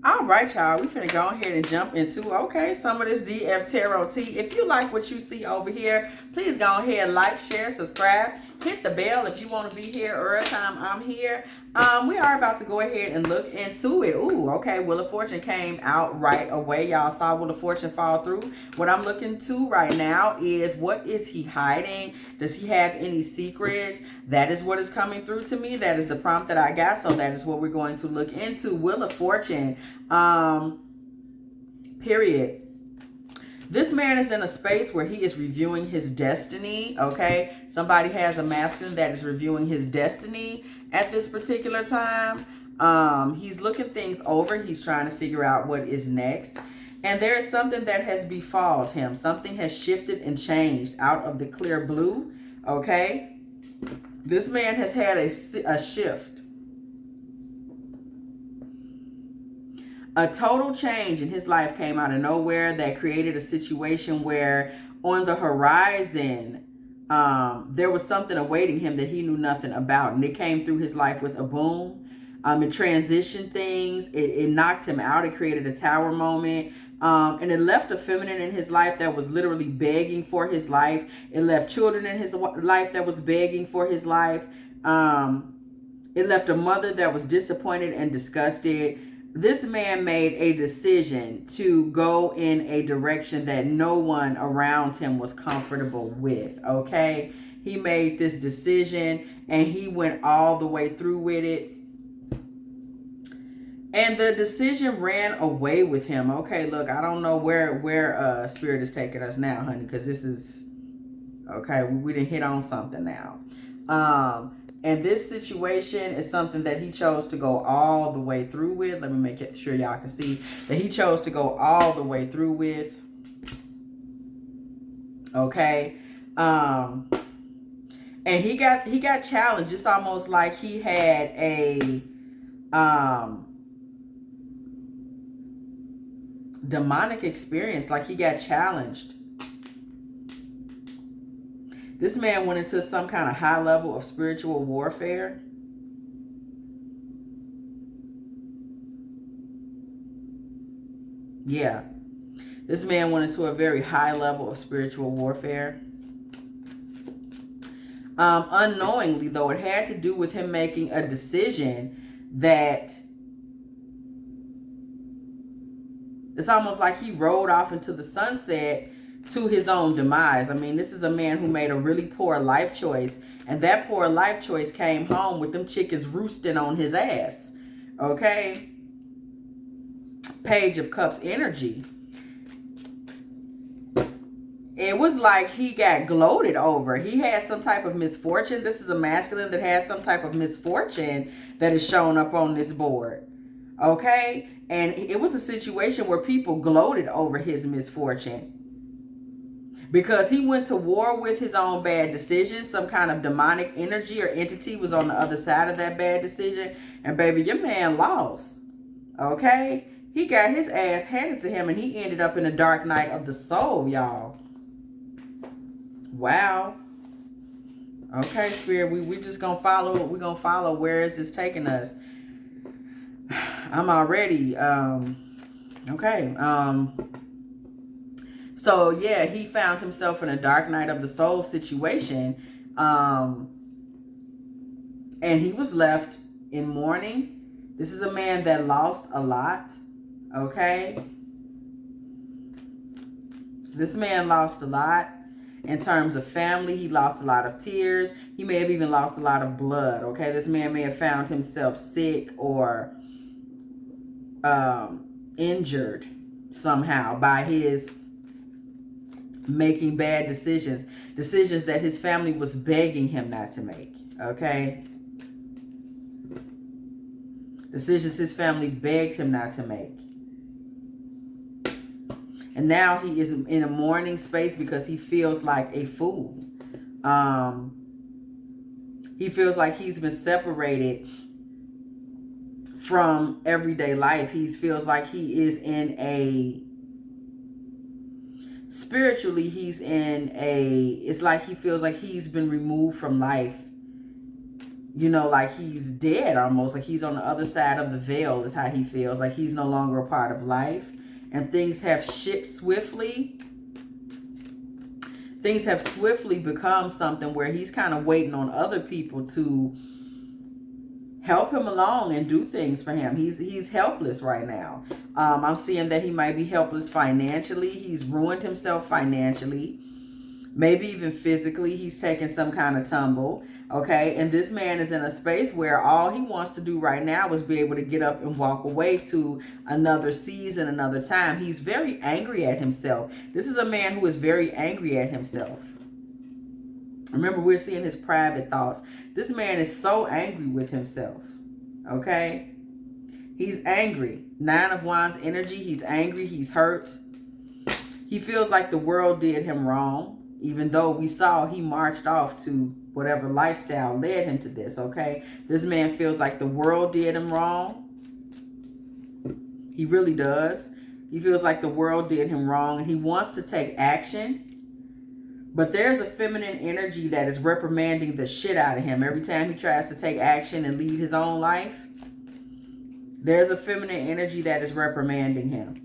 All right, y'all. We finna go ahead and jump into, okay, some of this DF Tarot tea. If you like what you see over here, please go ahead, like, share, subscribe. Hit the bell if you want to be here every time I'm here. We are about to go ahead and look into it. Ooh, okay. Wheel of Fortune came out right away. Y'all saw Wheel of Fortune fall through. What I'm looking to right now is, what is he hiding? Does he have any secrets? That is what is coming through to me. That is the prompt that I got. So that is what we're going to look into. Wheel of Fortune. Period. This man is in a space where he is reviewing his destiny, okay? Somebody has a masculine that is reviewing his destiny at this particular time. He's looking things over. He's trying to figure out what is next. And there is something that has befalled him. Something has shifted and changed out of the clear blue, okay? This man has had a shift. A total change in his life came out of nowhere that created a situation where on the horizon, there was something awaiting him that he knew nothing about. And it came through his life with a boom. It transitioned things. It knocked him out. It created a tower moment. And it left a feminine in his life that was literally begging for his life. It left children in his life that was begging for his life. It left a mother that was disappointed and disgusted. This man made a decision to go in a direction that no one around him was comfortable with, okay? He made this decision and he went all the way through with it. And the decision ran away with him. Okay, look, I don't know where Spirit is taking us now, honey, because this is, okay, we didn't hit on something now. And this situation is something that he chose to go all the way through with. Let me make sure y'all can see that he chose to go all the way through with. Okay. And he got challenged. It's almost like he had a demonic experience, like he got challenged. This man went into some kind of high level of spiritual warfare. Yeah. This man went into a very high level of spiritual warfare. Unknowingly, though, it had to do with him making a decision that it's almost like he rode off into the sunset to his own demise. I mean, this is a man who made a really poor life choice, and that poor life choice came home with them chickens roosting on his ass. Okay? Page of Cups energy. It was like he got gloated over. He had some type of misfortune. This is a masculine that has some type of misfortune that is shown up on this board. Okay? And it was a situation where people gloated over his misfortune. Because he went to war with his own bad decision. Some kind of demonic energy or entity was on the other side of that bad decision. And baby, your man lost. Okay? He got his ass handed to him and he ended up in a dark night of the soul, y'all. Wow. Okay, Spirit, we just gonna follow. We're gonna follow where is this taking us. I'm already, okay. So, yeah, he found himself in a dark night of the soul situation. And he was left in mourning. This is a man that lost a lot. Okay. This man lost a lot in terms of family. He lost a lot of tears. He may have even lost a lot of blood. Okay. This man may have found himself sick or injured somehow by his making bad decisions that his family was begging him not to make. Okay, decisions his family begged him not to make, and now he is in a mourning space because he feels like a fool. He feels like he's been separated from everyday life. He feels like he is in a spiritually, it's like he feels like he's been removed from life. you know, like he's dead almost, like he's on the other side of the veil is how he feels, like he's no longer a part of life. And things have swiftly become something where he's kind of waiting on other people to help him along and do things for him. He's helpless right now. I'm seeing that he might be helpless financially. He's ruined himself financially. Maybe even physically, he's taking some kind of tumble, okay? And this man is in a space where all he wants to do right now is be able to get up and walk away to another season, another time. He's very angry at himself. This is a man who is very angry at himself. Remember, we're seeing his private thoughts. This man is so angry with himself, okay? He's angry. 9 of Wands energy. He's angry. He's hurt. He feels like the world did him wrong. Even though we saw he marched off to whatever lifestyle led him to this, okay? This man feels like the world did him wrong. He really does. He feels like the world did him wrong, and he wants to take action. But there's a feminine energy that is reprimanding the shit out of him. Every time he tries to take action and lead his own life, there's a feminine energy that is reprimanding him,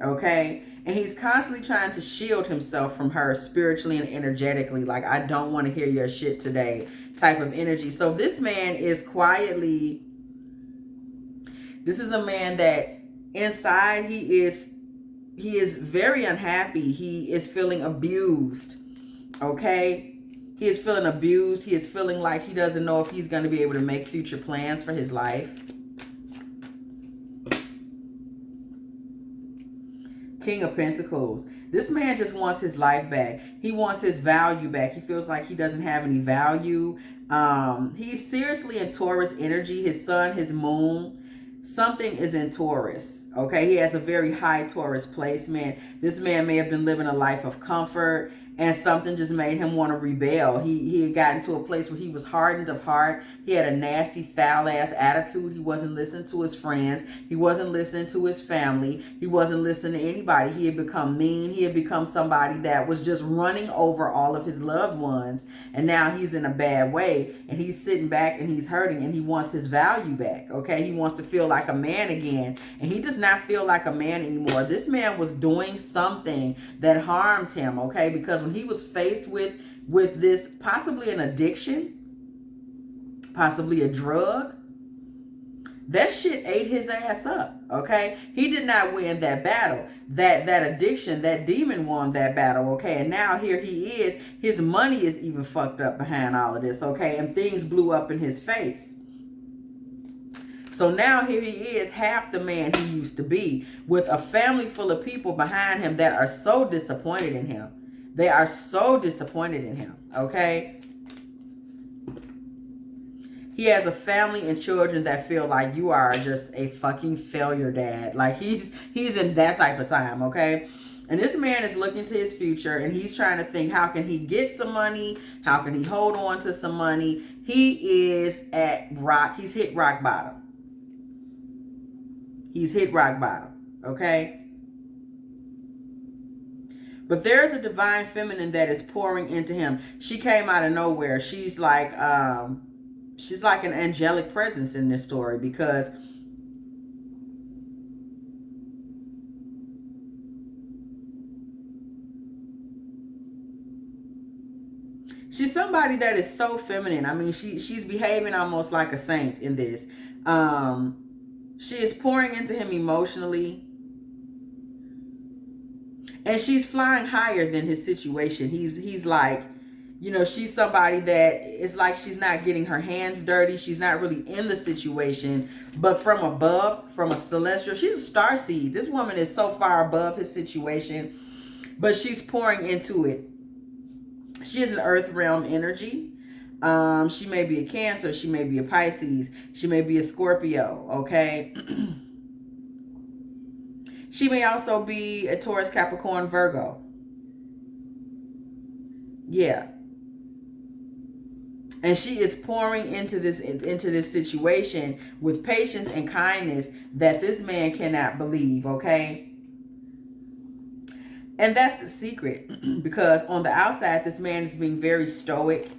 okay? And he's constantly trying to shield himself from her spiritually and energetically. Like, I don't want to hear your shit today type of energy. So this man is quietly, this is a man that inside he is very unhappy. He is feeling abused, okay? He is feeling abused. He is feeling like he doesn't know if he's going to be able to make future plans for his life. King of Pentacles. This man just wants his life back. He wants his value back. He feels like he doesn't have any value. He's seriously in Taurus energy. His sun, his moon, something is in Taurus. Okay, he has a very high Taurus placement. This man may have been living a life of comfort, and something just made him want to rebel. He had gotten to a place where he was hardened of heart. He had a nasty, foul-ass attitude. He wasn't listening to his friends. He wasn't listening to his family. He wasn't listening to anybody. He had become mean. He had become somebody that was just running over all of his loved ones. And now he's in a bad way. And he's sitting back and he's hurting, and he wants his value back, okay? He wants to feel like a man again. And he does not feel like a man anymore. This man was doing something that harmed him, okay? Because when he was faced with this, possibly an addiction, possibly a drug, that shit ate his ass up, okay? He did not win that battle. That addiction, that demon won that battle, okay? And now here he is. His money is even fucked up behind all of this, okay? And things blew up in his face. So now here he is, half the man he used to be, with a family full of people behind him that are so disappointed in him. They are so disappointed in him, okay? He has a family and children that feel like you are just a fucking failure, dad. Like he's in that type of time, okay? And this man is looking to his future, and he's trying to think, how can he get some money? How can he hold on to some money? He is at rock. He's hit rock bottom. He's hit rock bottom, okay? But there's a divine feminine that is pouring into him. She came out of nowhere. She's like an angelic presence in this story, because she's somebody that is so feminine. I mean, she's behaving almost like a saint in this. She is pouring into him emotionally. And she's flying higher than his situation. He's like, you know, she's somebody that it's like she's not getting her hands dirty. She's not really in the situation. But from above, from a celestial, she's a starseed. This woman is so far above his situation. But she's pouring into it. She is an earth realm energy. She may be a Cancer. She may be a Pisces. She may be a Scorpio, okay? She may also be a Taurus, Capricorn, Virgo. Yeah. And she is pouring into this situation with patience and kindness that this man cannot believe, okay? And that's the secret, because on the outside, this man is being very stoic.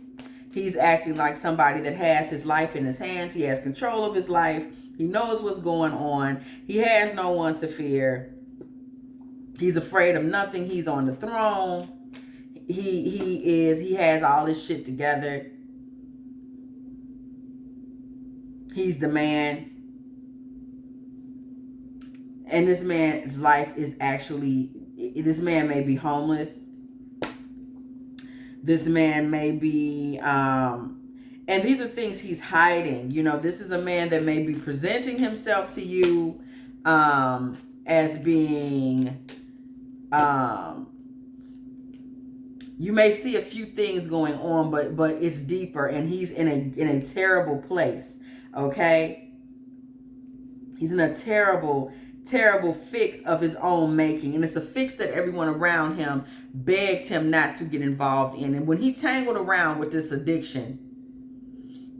He's acting like somebody that has his life in his hands. He has control of his life. He knows what's going on. He has no one to fear. He's afraid of nothing. He's on the throne. He has all his shit together. He's the man. And this man's life is actually, this man may be homeless. This man may be, and these are things he's hiding. You know, this is a man that may be presenting himself to you as being, you may see a few things going on, but it's deeper, and he's in a terrible place. Okay, he's in a terrible fix of his own making, and it's a fix that everyone around him begged him not to get involved in. And when he tangled around with this addiction,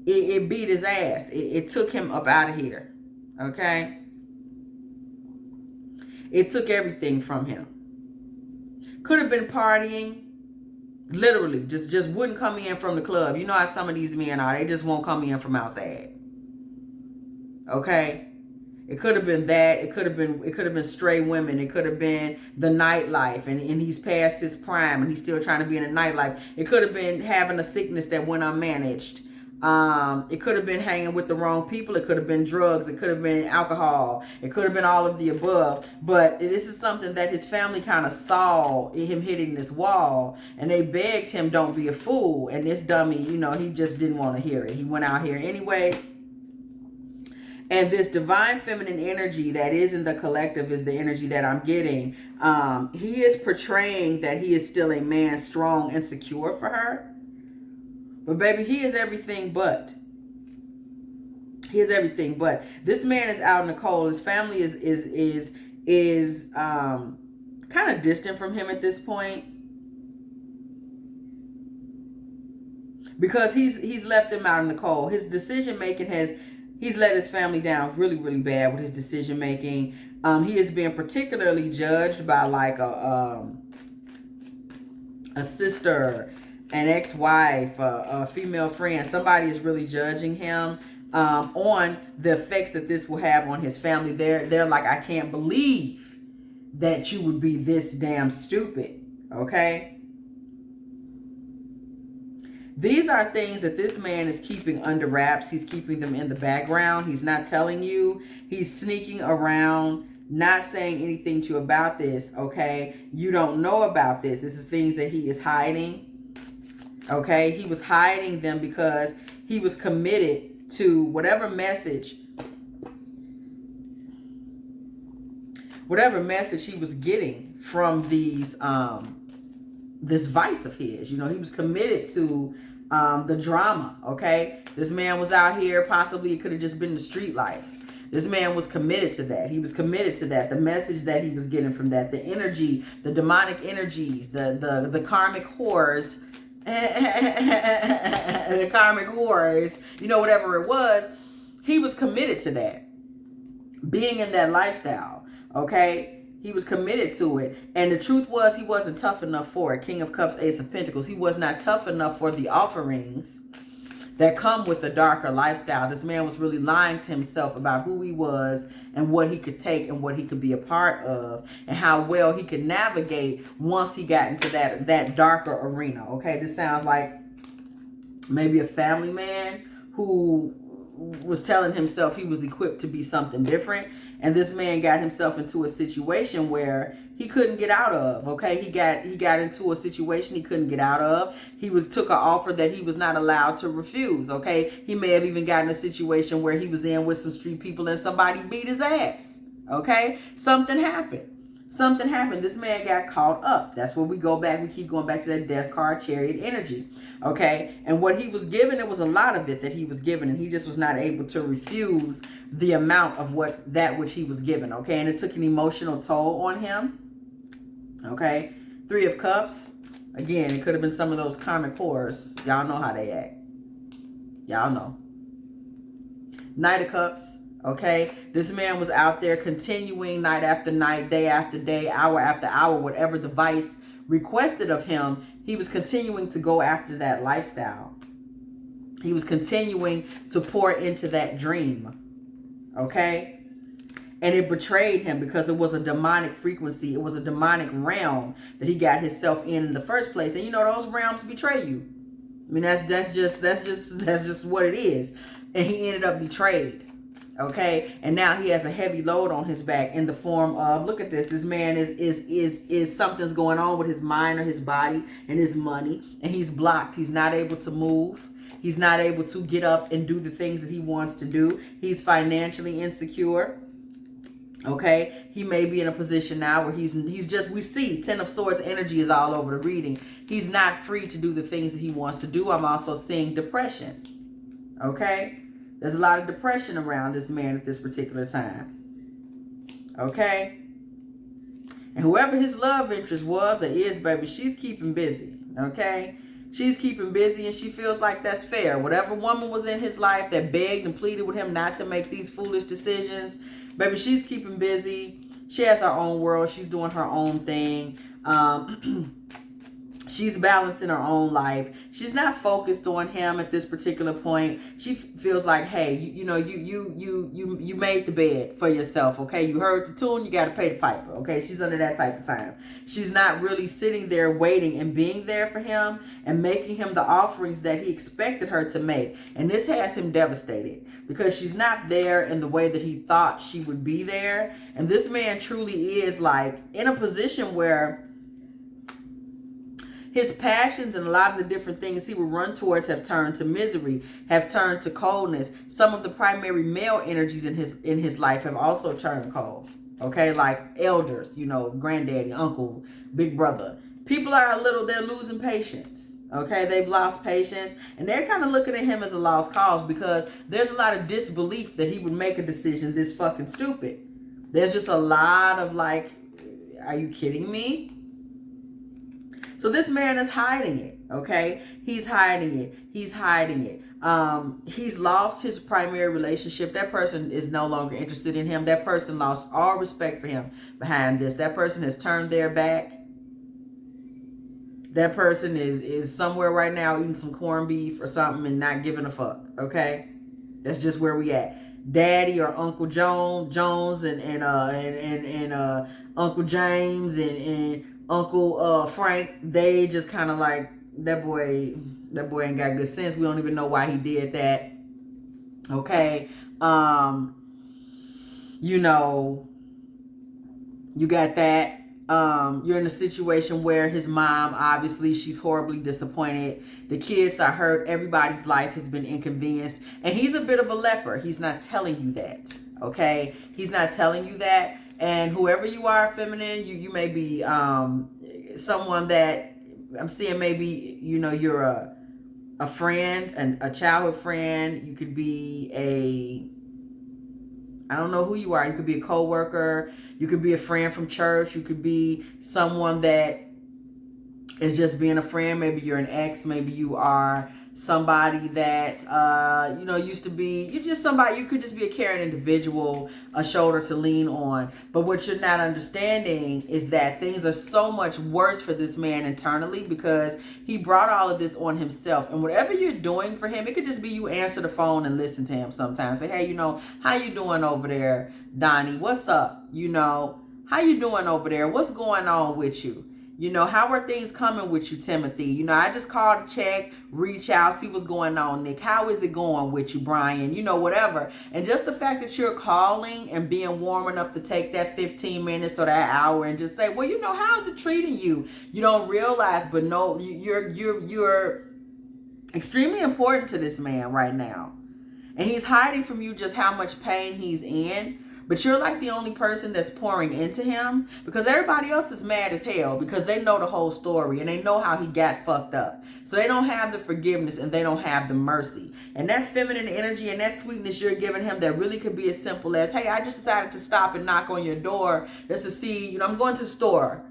it beat his ass. It took him up out of here. Okay, it took everything from him. Could have been partying. Literally, just wouldn't come in from the club. You know how some of these men are. They just won't come in from outside. Okay? It could have been that. It could have been stray women. It could have been the nightlife, and he's past his prime and he's still trying to be in the nightlife. It could have been having a sickness that went unmanaged. It could have been hanging with the wrong people. It could have been drugs. It could have been alcohol. It could have been all of the above. But this is something that his family kind of saw him hitting this wall, and they begged him, don't be a fool. And this dummy, you know, he just didn't want to hear it. He went out here anyway. And this divine feminine energy that is in the collective is the energy that I'm getting. He is portraying that he is still a man, strong and secure for her. But baby, he is everything but. He is everything but. This man is out in the cold. His family is kind of distant from him at this point, because he's left them out in the cold. His decision making he's let his family down really, really bad with his decision making. He is being particularly judged by like a sister, an ex-wife, a female friend. Somebody is really judging him on the effects that this will have on his family. They're like, I can't believe that you would be this damn stupid. Okay? These are things that this man is keeping under wraps. He's keeping them in the background. He's not telling you. He's sneaking around, not saying anything to you about this. Okay? You don't know about this. This is things that he is hiding. Okay, he was hiding them because he was committed to whatever message he was getting from these this vice of his. You know, he was committed to the drama. Okay, this man was out here, possibly it could have just been the street life. This man was committed to that. He was committed to that. The message that he was getting from that, the energy, the demonic energies, the karmic horrors. The karmic horrors, you know, whatever it was, he was committed to that, being in that lifestyle. Okay, he was committed to it, and the truth was, he wasn't tough enough for it. King of Cups, Ace of Pentacles. He was not tough enough for the offerings that come with a darker lifestyle. This man was really lying to himself about who he was and what he could take and what he could be a part of, and how well he could navigate once he got into that darker arena. Okay, this sounds like maybe a family man who was telling himself he was equipped to be something different, and this man got himself into a situation where he couldn't get out of. Okay, he got into a situation he couldn't get out of. He took an offer that he was not allowed to refuse. Okay, he may have even gotten a situation where he was in with some street people and somebody beat his ass. Okay, something happened. Something happened. This man got caught up. That's where we go back. We keep going back to that death card, chariot energy. Okay, and what he was given, it was a lot of it that he was given, and he just was not able to refuse the amount of which he was given. Okay, and it took an emotional toll on him. Okay, 3 of Cups. Again, it could have been some of those karmic horrors. Y'all know how they act. Y'all know. Knight of Cups. Okay, this man was out there continuing night after night, day after day, hour after hour, whatever the vice requested of him. He was continuing to go after that lifestyle. He was continuing to pour into that dream. Okay? And it betrayed him because it was a demonic frequency. It was a demonic realm that he got himself in the first place. And you know, those realms betray you. I mean, that's just what it is. And he ended up betrayed. Okay, and now he has a heavy load on his back in the form of, look at this. This man is something's going on with his mind or his body and his money, and he's blocked. He's not able to move. He's not able to get up and do the things that he wants to do. He's financially insecure. Okay, he may be in a position now where he's just, we see 10 of Swords energy is all over the reading. He's not free to do the things that he wants to do. I'm also seeing depression. Okay, there's a lot of depression around this man at this particular time. Okay, and whoever his love interest was or is, baby, she's keeping busy. Okay, she's keeping busy, and she feels like that's fair. Whatever woman was in his life that begged and pleaded with him not to make these foolish decisions, baby, she's keeping busy. She has her own world. She's doing her own thing. She's balancing her own life. She's not focused on him at this particular point. She feels like, hey, you made the bed for yourself. Okay, you heard the tune. You got to pay the piper. Okay, she's under that type of time. She's not really sitting there waiting and being there for him and making him the offerings that he expected her to make. And this has him devastated because she's not there in the way that he thought she would be there. And this man truly is like in a position where his passions and a lot of the different things he would run towards have turned to misery, have turned to coldness. Some of the primary male energies in his life have also turned cold. Okay, like elders, you know, granddaddy, uncle, big brother. People are they're losing patience. Okay, they've lost patience, and they're kind of looking at him as a lost cause because there's a lot of disbelief that he would make a decision this fucking stupid. There's just a lot of like, are you kidding me? So this man is hiding it, okay? He's hiding it. He's hiding it. He's lost his primary relationship. That person is no longer interested in him. That person lost all respect for him behind this. That person has turned their back. That person is somewhere right now eating some corned beef or something and not giving a fuck, okay? That's just where we at. Daddy or Uncle Jones and Uncle James and Uncle Frank, they just kind of like, that boy ain't got good sense. We don't even know why he did that. Okay. You know, you got that. You're in a situation where his mom, obviously, she's horribly disappointed. The kids are hurt. Everybody's life has been inconvenienced. And he's a bit of a leper. He's not telling you that. Okay? He's not telling you that. And whoever you are, feminine, you may be someone that I'm seeing, maybe, you know, you're a friend, and a childhood friend. You could be I don't know who you are. You could be a co-worker. You could be a friend from church. You could be someone that is just being a friend. Maybe you're an ex. Maybe you are somebody that, you know, used to be, you're just somebody, you could just be a caring individual, a shoulder to lean on. But what you're not understanding is that things are so much worse for this man internally because he brought all of this on himself. And whatever you're doing for him, it could just be you answer the phone and listen to him sometimes. Say, hey, you know, how you doing over there, Donnie? What's up? You know, how you doing over there? What's going on with you? You know, how are things coming with you, Timothy? You know, I just called to check, reach out, see what's going on, Nick. How is it going with you, Brian? You know, whatever. And just the fact that you're calling and being warm enough to take that 15 minutes or that hour and just say, well, you know, how is it treating you? You don't realize, but no, you're extremely important to this man right now. And he's hiding from you just how much pain he's in. But you're like the only person that's pouring into him because everybody else is mad as hell because they know the whole story and they know how he got fucked up. So they don't have the forgiveness and they don't have the mercy. And that feminine energy and that sweetness you're giving him that really could be as simple as, hey, I just decided to stop and knock on your door just to see, you know, I'm going to the store.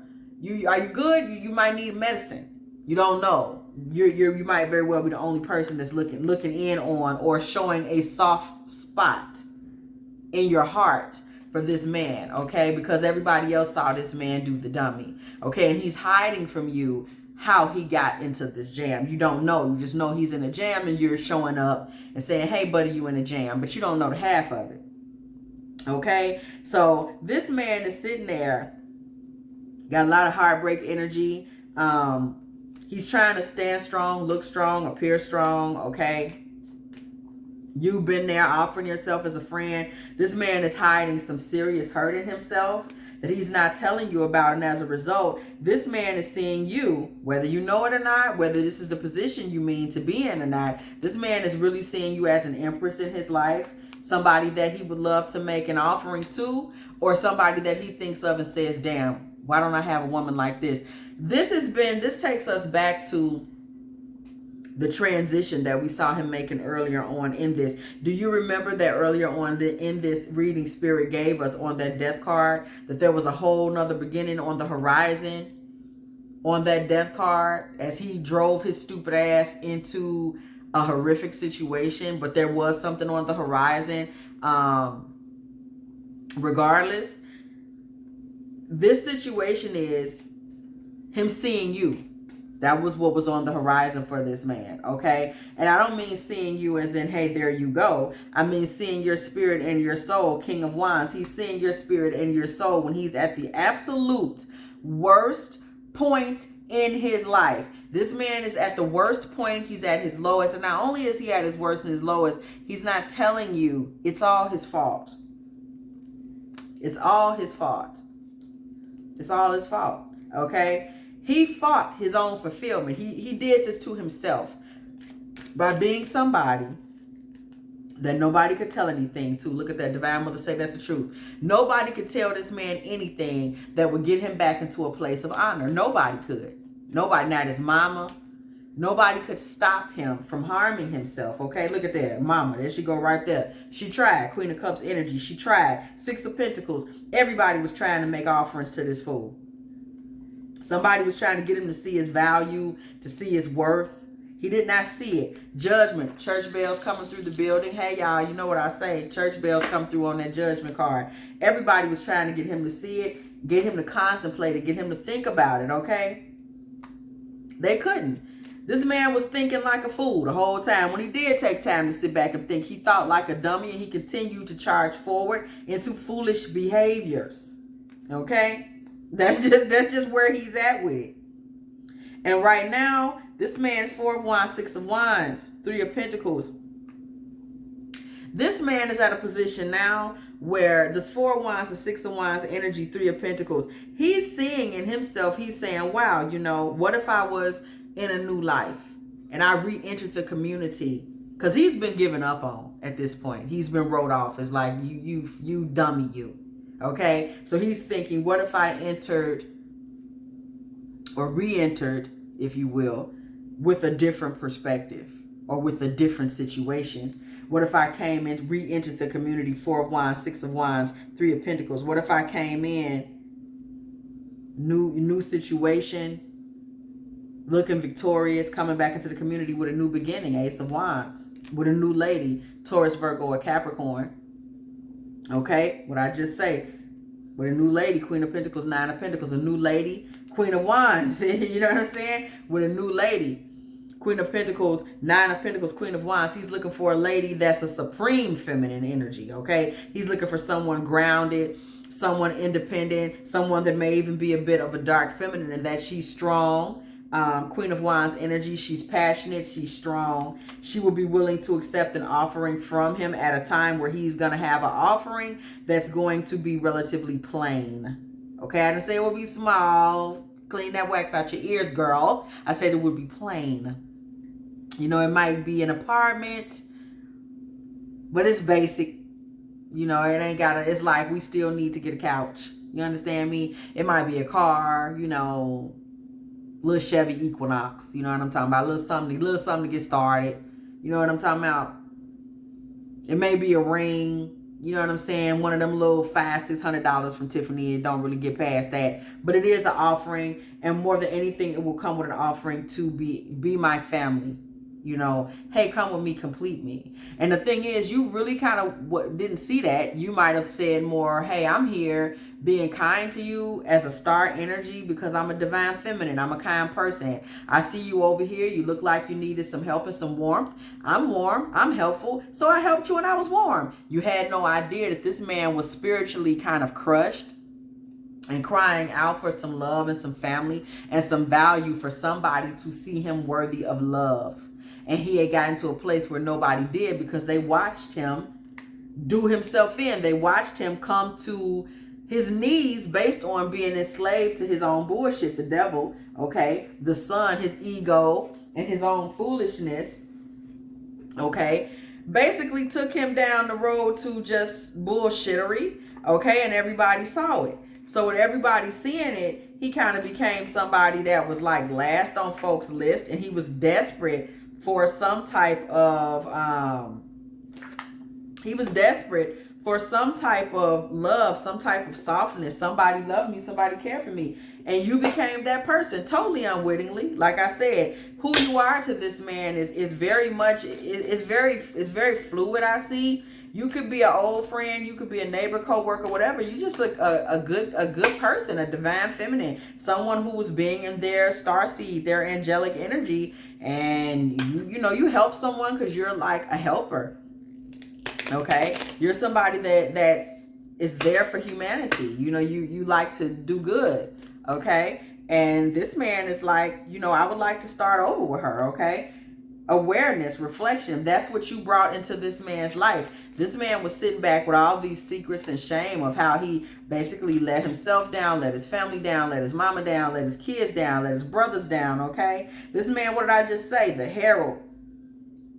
Are you good? You might need medicine. You don't know. You might very well be the only person that's looking in on or showing a soft spot in your heart for this man, okay? Because everybody else saw this man do the dummy, okay? And he's hiding from you how he got into this jam. You don't know. You just know he's in a jam and you're showing up and saying, hey, buddy, you in a jam. But you don't know the half of it. Okay? So this man is sitting there, got a lot of heartbreak energy. He's trying to stand strong, look strong, appear strong. Okay? You've been there offering yourself as a friend. This man is hiding some serious hurt in himself that he's not telling you about. And as a result, this man is seeing you, whether you know it or not, whether this is the position you mean to be in or not, this man is really seeing you as an empress in his life, somebody that he would love to make an offering to, or somebody that he thinks of and says, damn, why don't I have a woman like this? This takes us back to the transition that we saw him making earlier on in this. Do you remember that earlier on in this reading, Spirit gave us on that death card that there was a whole nother beginning on the horizon on that death card as he drove his stupid ass into a horrific situation, but there was something on the horizon. Regardless, this situation is him seeing you. That was what was on the horizon for this man, okay? And I don't mean seeing you as in, hey, there you go. I mean seeing your spirit and your soul, King of Wands. He's seeing your spirit and your soul when he's at the absolute worst point in his life. This man is at the worst point. He's at his lowest. And not only is he at his worst and his lowest, he's not telling you it's all his fault. It's all his fault. It's all his fault, okay? He fought his own fulfillment. He did this to himself by being somebody that nobody could tell anything to. Look at that. Divine Mother say that's the truth. Nobody could tell this man anything that would get him back into a place of honor. Nobody could. Nobody, not his mama. Nobody could stop him from harming himself. Okay, look at that. Mama, there she go right there. She tried. Queen of Cups energy. She tried. Six of Pentacles. Everybody was trying to make offerings to this fool. Somebody was trying to get him to see his value, to see his worth. He did not see it. Judgment. Church bells coming through the building. Hey, y'all, you know what I say. Church bells come through on that judgment card. Everybody was trying to get him to see it, get him to contemplate it, get him to think about it, okay? They couldn't. This man was thinking like a fool the whole time. When he did take time to sit back and think, he thought like a dummy and he continued to charge forward into foolish behaviors, okay? That's just where he's at with it. And right now, this man, 4 of Wands, 6 of Wands, 3 of Pentacles. This man is at a position now where this 4 of Wands and 6 of Wands energy, 3 of Pentacles, he's seeing in himself, he's saying, wow, you know, what if I was in a new life and I re-entered the community? Because he's been given up on at this point. He's been wrote off as like, you dummy, you. Okay, so he's thinking, what if I entered or re-entered, if you will, with a different perspective or with a different situation? What if I came and re-entered the community, 4 of Wands, 6 of Wands, 3 of Pentacles? What if I came in, new situation, looking victorious, coming back into the community with a new beginning, Ace of Wands, with a new lady, Taurus, Virgo, or Capricorn? Okay, what I just say, with a new lady, Queen of Pentacles, 9 of Pentacles, a new lady, Queen of Wands, you know what I'm saying? With a new lady, Queen of Pentacles, 9 of Pentacles, Queen of Wands. He's looking for a lady that's a supreme feminine energy, okay? He's looking for someone grounded, someone independent, someone that may even be a bit of a dark feminine, and that she's strong. Queen of Wands energy, she's passionate, she's strong. She will be willing to accept an offering from him at a time where he's going to have an offering that's going to be relatively plain. Okay, I didn't say it would be small. Clean that wax out your ears, girl. I said it would be plain. You know, it might be an apartment, but it's basic. You know, it ain't gotta, it's like we still need to get a couch. You understand me? It might be a car, you know, little Chevy Equinox, you know what I'm talking about? Little something to get started. You know what I'm talking about? It may be a ring, you know what I'm saying? One of them little $500-600 from Tiffany. It don't really get past that. But it is an offering, and more than anything, it will come with an offering to be my family. You know, hey, come with me, complete me. And the thing is, you really kind of didn't see that. You might have said more, hey, I'm here being kind to you as a star energy because I'm a divine feminine. I'm a kind person. I see you over here. You look like you needed some help and some warmth. I'm warm. I'm helpful. So I helped you and I was warm. You had no idea that this man was spiritually kind of crushed and crying out for some love and some family and some value, for somebody to see him worthy of love. And he had gotten to a place where nobody did, because they watched him do himself in. They watched him come to his knees based on being enslaved to his own bullshit, the devil, okay? The sun, his ego, and his own foolishness, okay? Basically took him down the road to just bullshittery, okay? And everybody saw it. So with everybody seeing it, he kind of became somebody that was like last on folks' list, and he was desperate for some type of love, some type of softness. Somebody loved me, somebody cared for me. And you became that person totally unwittingly. Like I said, who you are to this man is very much, it's very fluid, I see. You could be an old friend, you could be a neighbor, co-worker, whatever. You just look a good person, a divine feminine, someone who was being in their starseed, their angelic energy, and you help someone because you're like a helper. Okay, you're somebody that is there for humanity. You like to do good. Okay, and this man is like, I would like to start over with her. Okay. Awareness, reflection, that's what you brought into this man's life. This man was sitting back with all these secrets and shame of how he basically let himself down, let his family down, let his mama down, let his kids down, let his brothers down, okay? This man, what did I just say? The herald.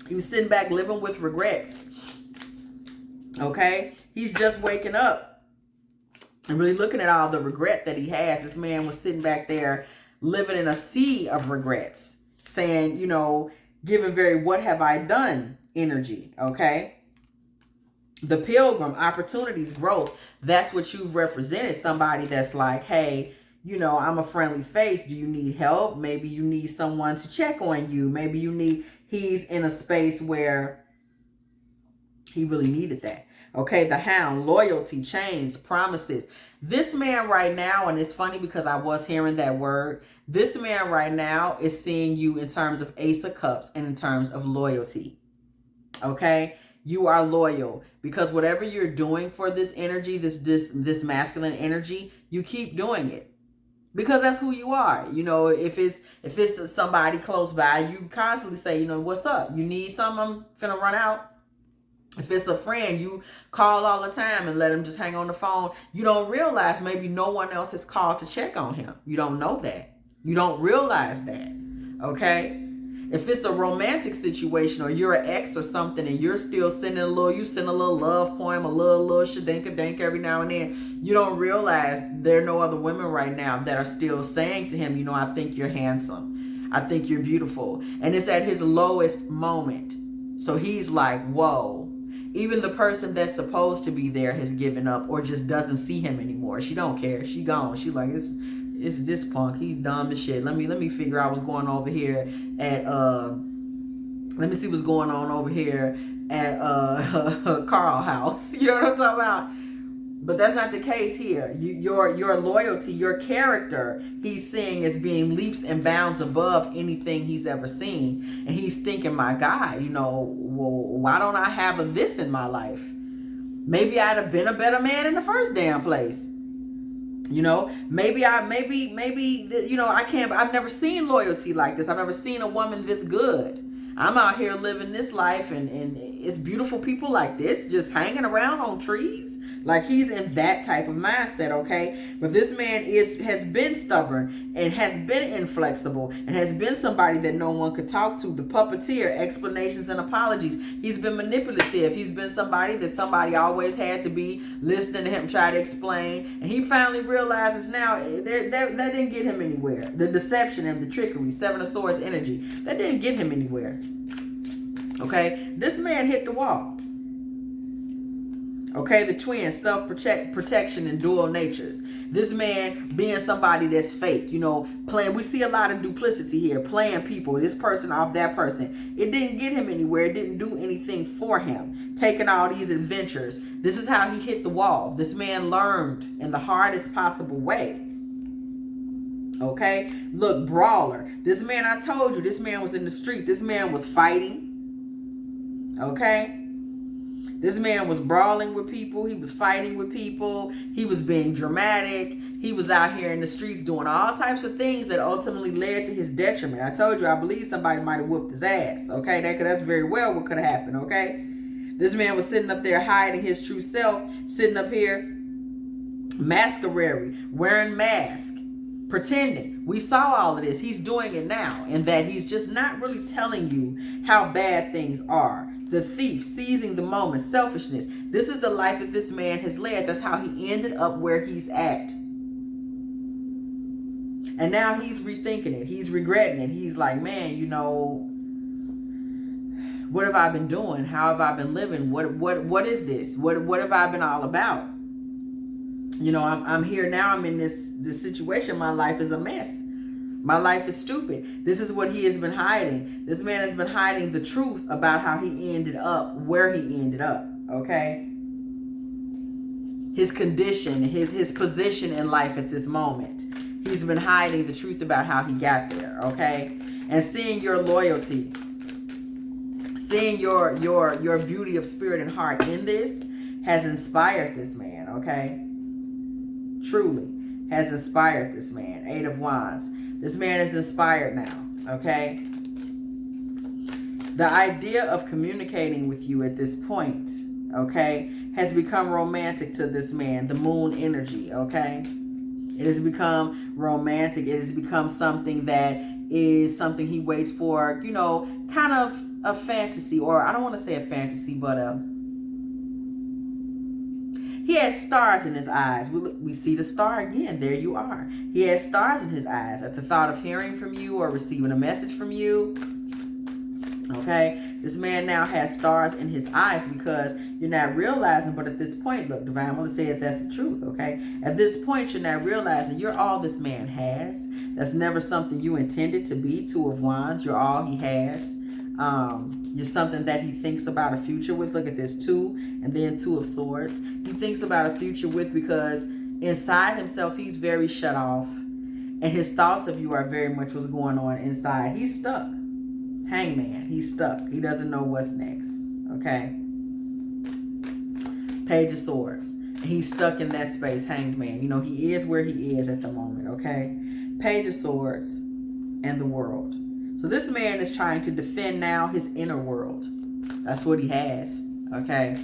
He was sitting back living with regrets, okay? He's just waking up and really looking at all the regret that he has. This man was sitting back there living in a sea of regrets, saying, given very what have I done energy, okay? The pilgrim, opportunities, growth, that's what you've represented. Somebody that's like, hey, I'm a friendly face. Do you need help? Maybe you need someone to check on you. Maybe he's in a space where he really needed that. Okay, the hound, loyalty, chains, promises. This man right now, and it's funny because I was hearing that word, this man right now is seeing you in terms of Ace of Cups and in terms of loyalty. Okay, you are loyal because whatever you're doing for this energy, this masculine energy, you keep doing it because that's who you are. If it's somebody close by, you constantly say, what's up? You need something? I'm finna run out. If it's a friend, you call all the time and let him just hang on the phone. You don't realize maybe no one else has called to check on him. You don't know that. You don't realize that. Okay? If it's a romantic situation or you're an ex or something and you're still sending you send a little love poem, a little shadinka-dink every now and then, you don't realize there are no other women right now that are still saying to him, I think you're handsome. I think you're beautiful. And it's at his lowest moment. So he's like, whoa. Even the person that's supposed to be there has given up or just doesn't see him anymore. She don't care. She gone. She like, it's this punk. He's dumb as shit. Let me figure out what's going on over here at let me see what's going on over here at Carl House. You know what I'm talking about? But that's not the case here. Your loyalty, your character, he's seeing as being leaps and bounds above anything he's ever seen. And he's thinking, my God, well, why don't I have this in my life? Maybe I'd have been a better man in the first damn place. Maybe I've never seen loyalty like this. I've never seen a woman this good. I'm out here living this life and it's beautiful people like this just hanging around on trees. Like he's in that type of mindset, okay? But this man has been stubborn and has been inflexible and has been somebody that no one could talk to. The puppeteer, explanations and apologies. He's been manipulative. He's been somebody that somebody always had to be listening to him try to explain. And he finally realizes now that didn't get him anywhere. The deception and the trickery, Seven of Swords energy, that didn't get him anywhere. Okay? This man hit the wall. Okay, the twins, self-protection and dual natures. This man being somebody that's fake, you know, playing. We see a lot of duplicity here, playing people, this person off that person. It didn't get him anywhere. It didn't do anything for him. Taking all these adventures. This is how he hit the wall. This man learned in the hardest possible way. Okay? Look, brawler. This man, I told you, this man was in the street. This man was fighting. Okay? This man was brawling with people. He was fighting with people. He was being dramatic. He was out here in the streets doing all types of things that ultimately led to his detriment. I told you, I believe somebody might have whooped his ass. Okay? That's very well what could have happened. Okay? This man was sitting up there hiding his true self. Sitting up here masquerading, wearing masks, pretending. We saw all of this. He's doing it now. And that he's just not really telling you how bad things are. The thief, seizing the moment, selfishness. This is the life that this man has led. That's how he ended up where he's at. And now he's rethinking it. He's regretting it. He's like, man, you know, what have I been doing? How have I been living? What is this? What have I been all about? You know, I'm here now. I'm in this situation. My life is a mess. My life is stupid. This is what he has been hiding. This man has been hiding the truth about how he ended up where he ended up. Okay? His condition, his position in life at this moment. He's been hiding the truth about how he got there. Okay? And seeing your loyalty, seeing your beauty of spirit and heart in this has inspired this man. Okay? Truly has inspired this man. 8 of Wands. This man is inspired now, okay? The idea of communicating with you at this point, okay, has become romantic to this man, the moon energy, okay? It has become romantic. It has become something that is something he waits for, you know, kind of a fantasy, or I don't want to say a fantasy, but he has stars in his eyes. We see the star again. There you are. He has stars in his eyes at the thought of hearing from you or receiving a message from you. Okay? This man now has stars in his eyes because you're not realizing, but at this point, look, Divine, I'm going to say if that's the truth, okay? At this point, you're not realizing you're all this man has. That's never something you intended to be. 2 of Wands. You're all he has. You're something that he thinks about a future with. Look at this, 2 and then 2 of Swords. He thinks about a future with because inside himself, he's very shut off. And his thoughts of you are very much what's going on inside. He's stuck. Hangman. He's stuck. He doesn't know what's next. Okay? Page of Swords. He's stuck in that space, Hanged Man. You know, he is where he is at the moment. Okay? Page of Swords and the World. So this man is trying to defend now his inner world. That's what he has. Okay?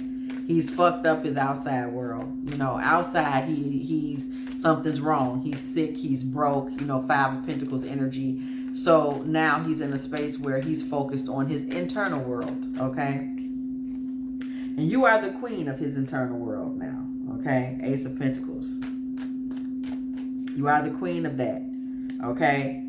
He's fucked up his outside world. You know, outside he's something's wrong. He's sick. He's broke. You know, 5 of Pentacles energy. So now he's in a space where he's focused on his internal world. Okay? And you are the queen of his internal world now. Okay? Ace of Pentacles. You are the queen of that. Okay?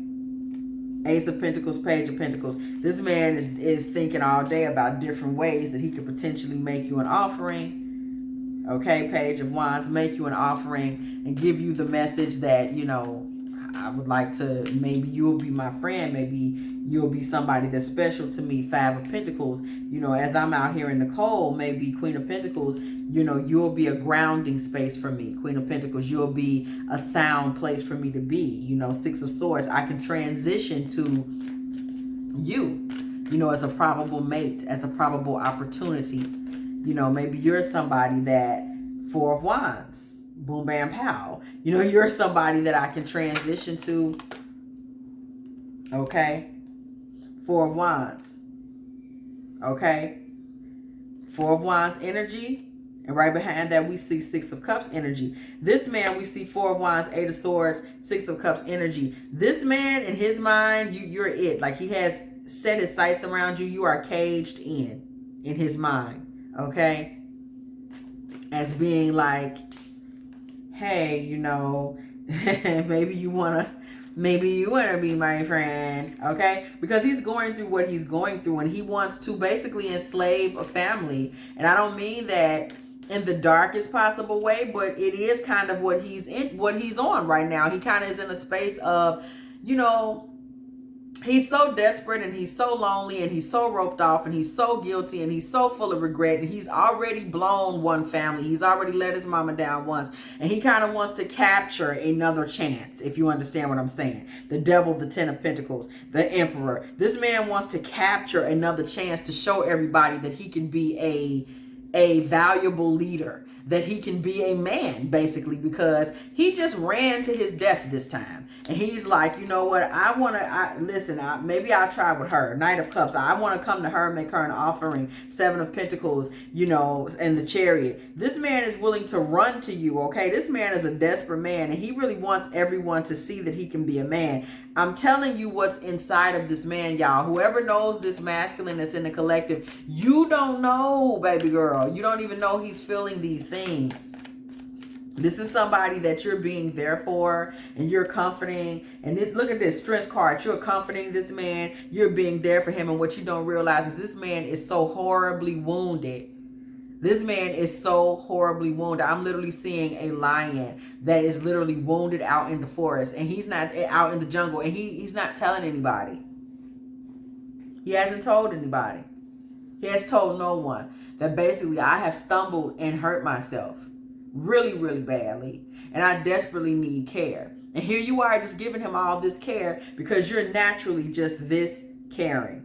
Ace of Pentacles, Page of Pentacles. This man is thinking all day about different ways that he could potentially make you an offering. Okay, Page of Wands, make you an offering and give you the message that, you know, I would like to, maybe you'll be my friend. Maybe you'll be somebody that's special to me. 5 of Pentacles. You know, as I'm out here in the cold, maybe Queen of Pentacles, you know, you'll be a grounding space for me. Queen of Pentacles, you'll be a sound place for me to be. You know, 6 of Swords, I can transition to you, you know, as a probable mate, as a probable opportunity. You know, maybe you're somebody that, 4 of Wands, boom, bam, pow. You know, you're somebody that I can transition to. Okay. 4 of Wands. Okay. 4 of Wands energy. And right behind that, we see 6 of Cups energy. This man, we see 4 of Wands, 8 of Swords, 6 of Cups energy. This man, in his mind, you're it. Like, he has set his sights around you. You are caged in his mind. Okay? As being like, hey, you know, maybe you want to be my friend. Okay? Because he's going through what he's going through. And he wants to basically enslave a family. And I don't mean that in the darkest possible way, but it is kind of what he's on right now. He kind of is in a space of, you know, he's so desperate and he's so lonely and he's so roped off and he's so guilty and he's so full of regret, and he's already blown one family. He's already let his mama down once, and he kind of wants to capture another chance, if you understand what I'm saying. The devil, the 10 of Pentacles, the Emperor. This man wants to capture another chance to show everybody that he can be a valuable leader, that he can be a man, basically, because he just ran to his death this time. And he's like, you know what, maybe I'll try with her. Knight of Cups, I want to come to her, make her an offering. 7 of Pentacles, you know, and the Chariot. This man is willing to run to you, okay? This man is a desperate man, and he really wants everyone to see that he can be a man. I'm telling you what's inside of this man, y'all. Whoever knows this masculine that's in the collective, you don't know, baby girl. You don't even know he's feeling these things. This is somebody that you're being there for and you're comforting. And look at this Strength card. You're comforting this man. You're being there for him. And what you don't realize is this man is so horribly wounded. This man is so horribly wounded. I'm literally seeing a lion that is literally wounded out in the forest. And he's not out in the jungle. And he's not telling anybody. He hasn't told anybody. He has told no one that basically I have stumbled and hurt myself really, really badly, and I desperately need care. And here you are just giving him all this care because you're naturally just this caring.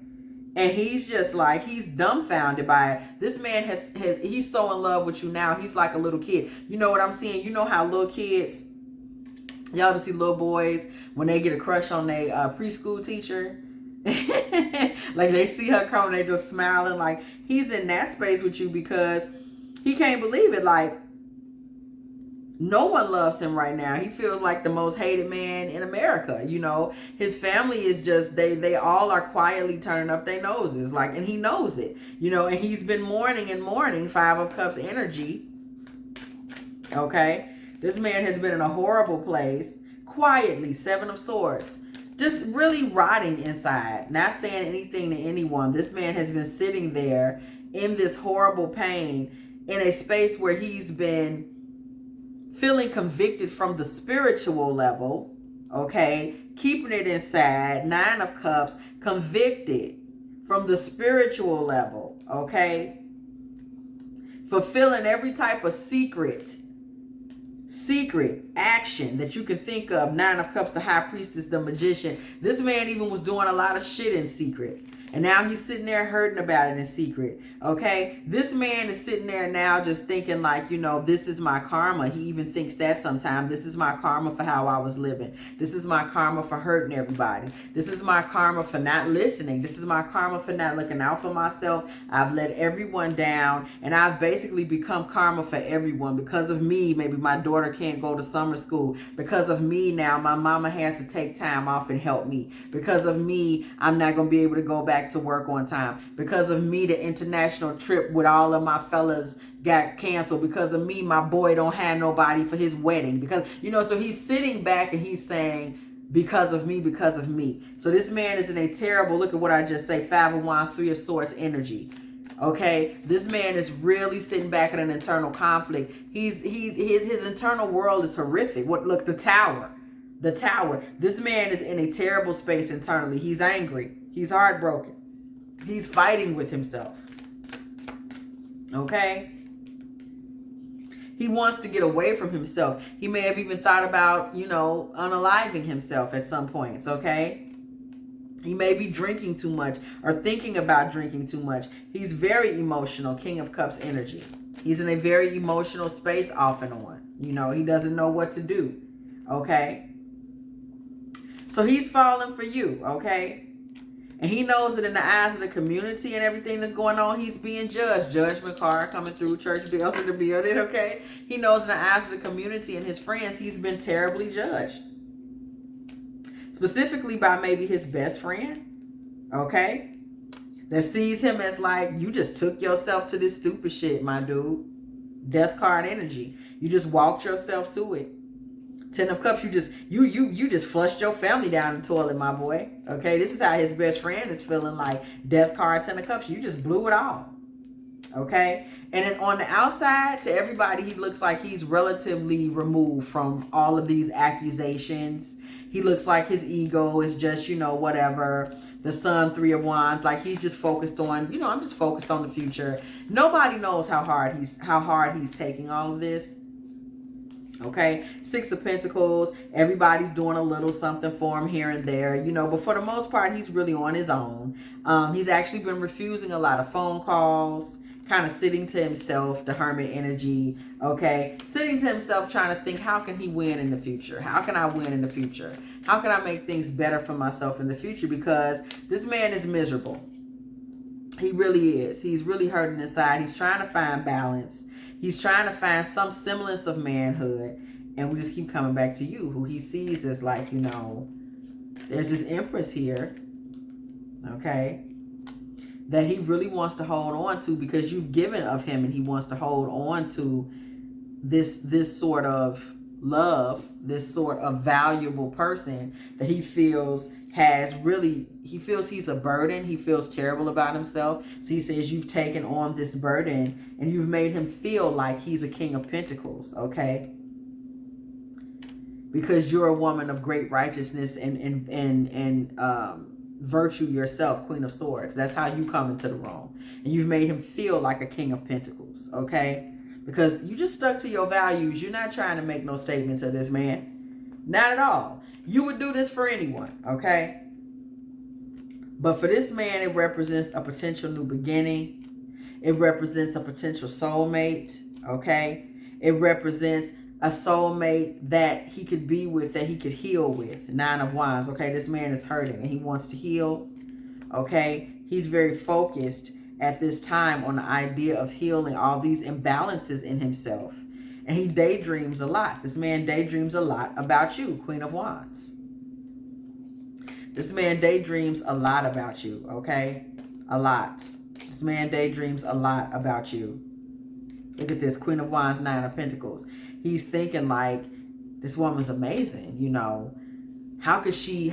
And he's just like, he's dumbfounded by it. This man he's so in love with you now. He's like a little kid. You know what I'm saying? You know how little kids, y'all ever see little boys when they get a crush on their preschool teacher? Like they see her come, they just smiling. Like he's in that space with you because he can't believe it. Like, no one loves him right now. He feels like the most hated man in America. You know, his family is just, they all are quietly turning up their noses. Like, and he knows it, you know, and he's been mourning and mourning. 5 of Cups energy. Okay. This man has been in a horrible place quietly. 7 of Swords. Just really rotting inside. Not saying anything to anyone. This man has been sitting there in this horrible pain in a space where he's been feeling convicted from the spiritual level, okay? Keeping it inside. 9 of Cups, convicted from the spiritual level, okay? Fulfilling every type of secret action that you can think of. 9 of Cups, the High Priestess, the Magician. This man even was doing a lot of shit in secret. And now he's sitting there hurting about it in secret. Okay? This man is sitting there now just thinking like, you know, this is my karma. He even thinks that sometimes. This is my karma for how I was living. This is my karma for hurting everybody. This is my karma for not listening. This is my karma for not looking out for myself. I've let everyone down. And I've basically become karma for everyone. Because of me, maybe my daughter can't go to summer school. Because of me now, my mama has to take time off and help me. Because of me, I'm not going to be able to go back to work on time. Because of me, the international trip with all of my fellas got canceled. Because of me, my boy don't have nobody for his wedding. Because, you know, so he's sitting back and he's saying, because of me, because of me. So this man is in a terrible, look at what I just say, 5 of Wands, 3 of Swords energy. Okay, this man is really sitting back in an internal conflict. His internal world is horrific. Look, the Tower. This man is in a terrible space internally. He's angry. He's heartbroken. He's fighting with himself. Okay? He wants to get away from himself. He may have even thought about, you know, unaliving himself at some points. Okay? He may be drinking too much or thinking about drinking too much. He's very emotional. King of Cups energy. He's in a very emotional space off and on. You know, he doesn't know what to do. Okay? So he's falling for you. Okay? And he knows that in the eyes of the community and everything that's going on, he's being judged. Judgment card coming through, church bells in the building, okay? He knows in the eyes of the community and his friends, he's been terribly judged. Specifically by maybe his best friend, okay? That sees him as like, you just took yourself to this stupid shit, my dude. Death card energy. You just walked yourself to it. 10 of Cups, you just flushed your family down the toilet, my boy. Okay, this is how his best friend is feeling like. Death card, 10 of Cups, you just blew it all. Okay? And then on the outside, to everybody, he looks like he's relatively removed from all of these accusations. He looks like his ego is just, whatever. The Sun, 3 of Wands, like he's just focused on, I'm just focused on the future. Nobody knows how hard he's taking all of this. Okay, 6 of Pentacles, everybody's doing a little something for him here and there, but for the most part, he's really on his own. He's actually been refusing a lot of phone calls, kind of sitting to himself, the hermit energy, okay? Sitting to himself, trying to think, how can he win in the future? How can I win in the future? How can I make things better for myself in the future? Because this man is miserable. He really is. He's really hurting inside. He's trying to find balance. He's trying to find some semblance of manhood. And we just keep coming back to you, who he sees as like, there's this Empress here, okay, that he really wants to hold on to because you've given of him, and he wants to hold on to this sort of love, this sort of valuable person that he feels he feels he's a burden. He feels terrible about himself. So he says you've taken on this burden and you've made him feel like he's a King of Pentacles, okay? Because you're a woman of great righteousness and virtue yourself, Queen of Swords. That's how you come into the room. And you've made him feel like a King of Pentacles, okay? Because you just stuck to your values. You're not trying to make no statement to this man. Not at all. You would do this for anyone, okay? But for this man, it represents a potential new beginning. It represents a potential soulmate, okay? It represents a soulmate that he could be with, that he could heal with. 9 of Wands, okay? This man is hurting and he wants to heal, okay? He's very focused at this time on the idea of healing all these imbalances in himself. And he daydreams a lot. This man daydreams a lot about you, Queen of Wands. This man daydreams a lot about you, okay? A lot. This man daydreams a lot about you. Look at this, Queen of Wands, 9 of Pentacles. He's thinking like, this woman's amazing, How could she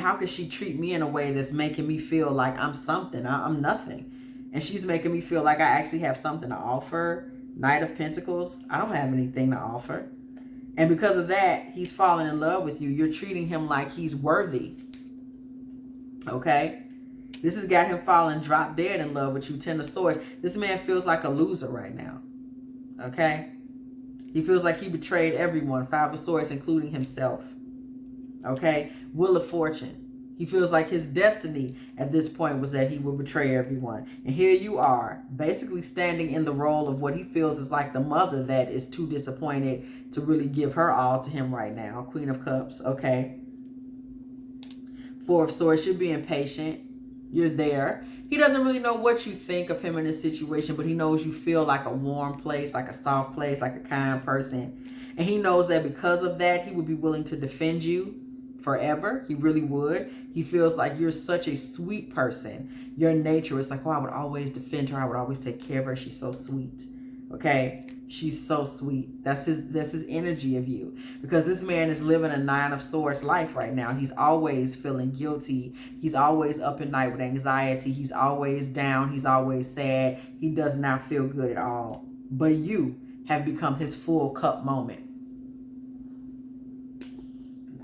treat me in a way that's making me feel like I'm something? I'm nothing. And she's making me feel like I actually have something to offer. Knight of Pentacles, I don't have anything to offer. And because of that, he's falling in love with you. You're treating him like he's worthy. Okay? This has got him falling drop dead in love with you, 10 of Swords. This man feels like a loser right now. Okay? He feels like he betrayed everyone, 5 of Swords, including himself. Okay? Wheel of Fortune. He feels like his destiny at this point was that he would betray everyone. And here you are, basically standing in the role of what he feels is like the mother that is too disappointed to really give her all to him right now. Queen of Cups, okay. 4 of Swords, you're being patient. You're there. He doesn't really know what you think of him in this situation, but he knows you feel like a warm place, like a soft place, like a kind person. And he knows that because of that, he would be willing to defend you forever. He really would. He feels like you're such a sweet person. Your nature is like, oh, I would always defend her. I would always take care of her. She's so sweet. Okay? She's so sweet. That's his energy of you. Because this man is living a 9 of Swords life right now. He's always feeling guilty. He's always up at night with anxiety. He's always down. He's always sad. He does not feel good at all. But you have become his full cup moment.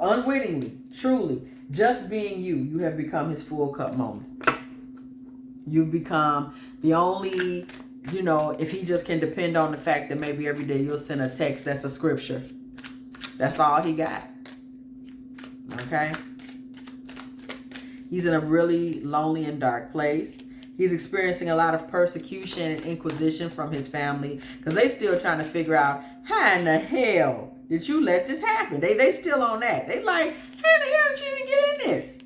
Unwittingly, truly, just being you, you have become his full cup moment. You've become the only, if he just can depend on the fact that maybe every day you'll send a text that's a scripture. That's all he got. Okay? He's in a really lonely and dark place. He's experiencing a lot of persecution and inquisition from his family because they still trying to figure out how in the hell did you let this happen? They still on that. They like, how in the hell did you even get in this?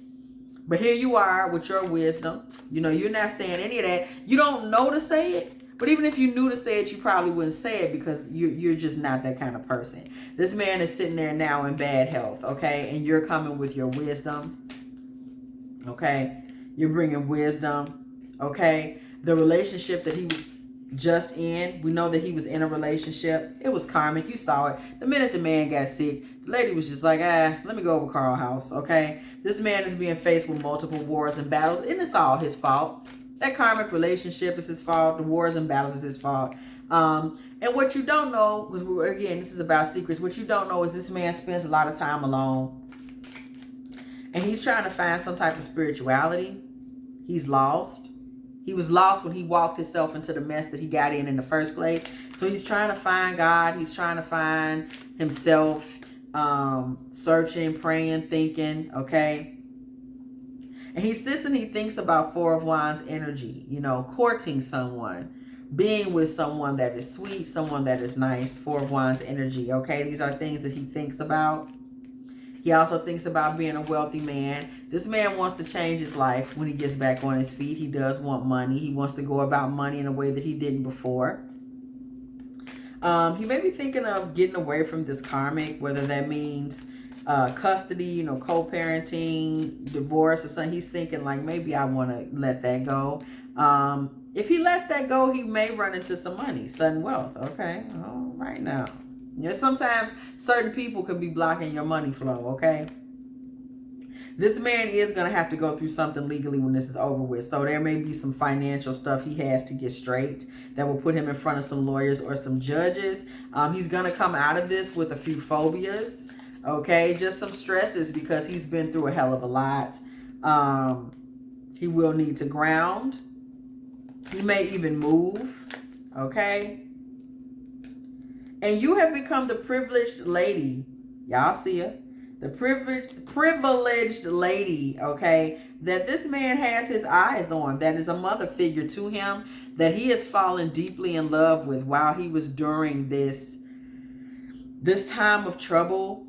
But here you are with your wisdom. You're not saying any of that. You don't know to say it. But even if you knew to say it, you probably wouldn't say it because you're just not that kind of person. This man is sitting there now in bad health, okay? And you're coming with your wisdom, okay? You're bringing wisdom, okay? The relationship that he was just in, we know that he was in a relationship. It was karmic. You saw it. The minute the man got sick, the lady was just like, let me go over Carl's house, okay? This man is being faced with multiple wars and battles, and it's all his fault. That karmic relationship is his fault. The wars and battles is his fault. And what you don't know, because again, this is about secrets. What you don't know is this man spends a lot of time alone. And he's trying to find some type of spirituality. He's lost. He was lost when he walked himself into the mess that he got in the first place. So he's trying to find God. He's trying to find himself, searching, praying, thinking, okay? And he sits and he thinks about Four of Wands energy, you know, courting someone, being with someone that is sweet, someone that is nice. Four of Wands energy, okay? These are things that he thinks about. He also thinks about being a wealthy man. This man wants to change his life when he gets back on his feet. He does want money. He wants to go about money in a way that he didn't before. He may be thinking of getting away from this karmic, whether that means custody, you know, co-parenting, divorce or something. He's thinking like, maybe I want to let that go. If he lets that go, he may run into some money, sudden wealth. Okay, all right now. You know, sometimes certain people could be blocking your money flow, okay? This man is going to have to go through something legally when this is over with. So there may be some financial stuff he has to get straight that will put him in front of some lawyers or some judges. He's going to come out of this with a few phobias, okay? Just some stresses because he's been through a hell of a lot. He will need to ground. He may even move, okay? And you have become the privileged lady. Y'all see her. The privileged lady, okay, that this man has his eyes on. That is a mother figure to him that he has fallen deeply in love with while he was during this time of trouble,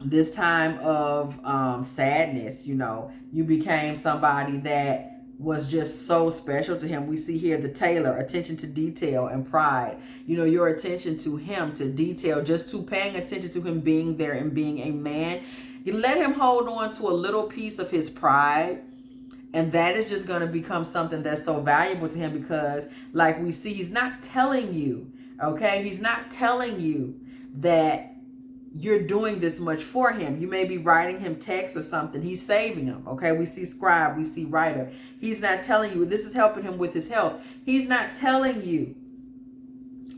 this time of sadness, you know. You became somebody that was just so special to him. We see here the tailor, attention to detail and pride. You know, your attention to him, to detail, just to paying attention to him being there and being a man. You let him hold on to a little piece of his pride. And that is just going to become something that's so valuable to him because, like we see, he's not telling you, okay? He's not telling you that you're doing this much for him. You may be writing him text or something. He's saving them. Okay. We see scribe. We see writer. He's not telling you. This is helping him with his health. He's not telling you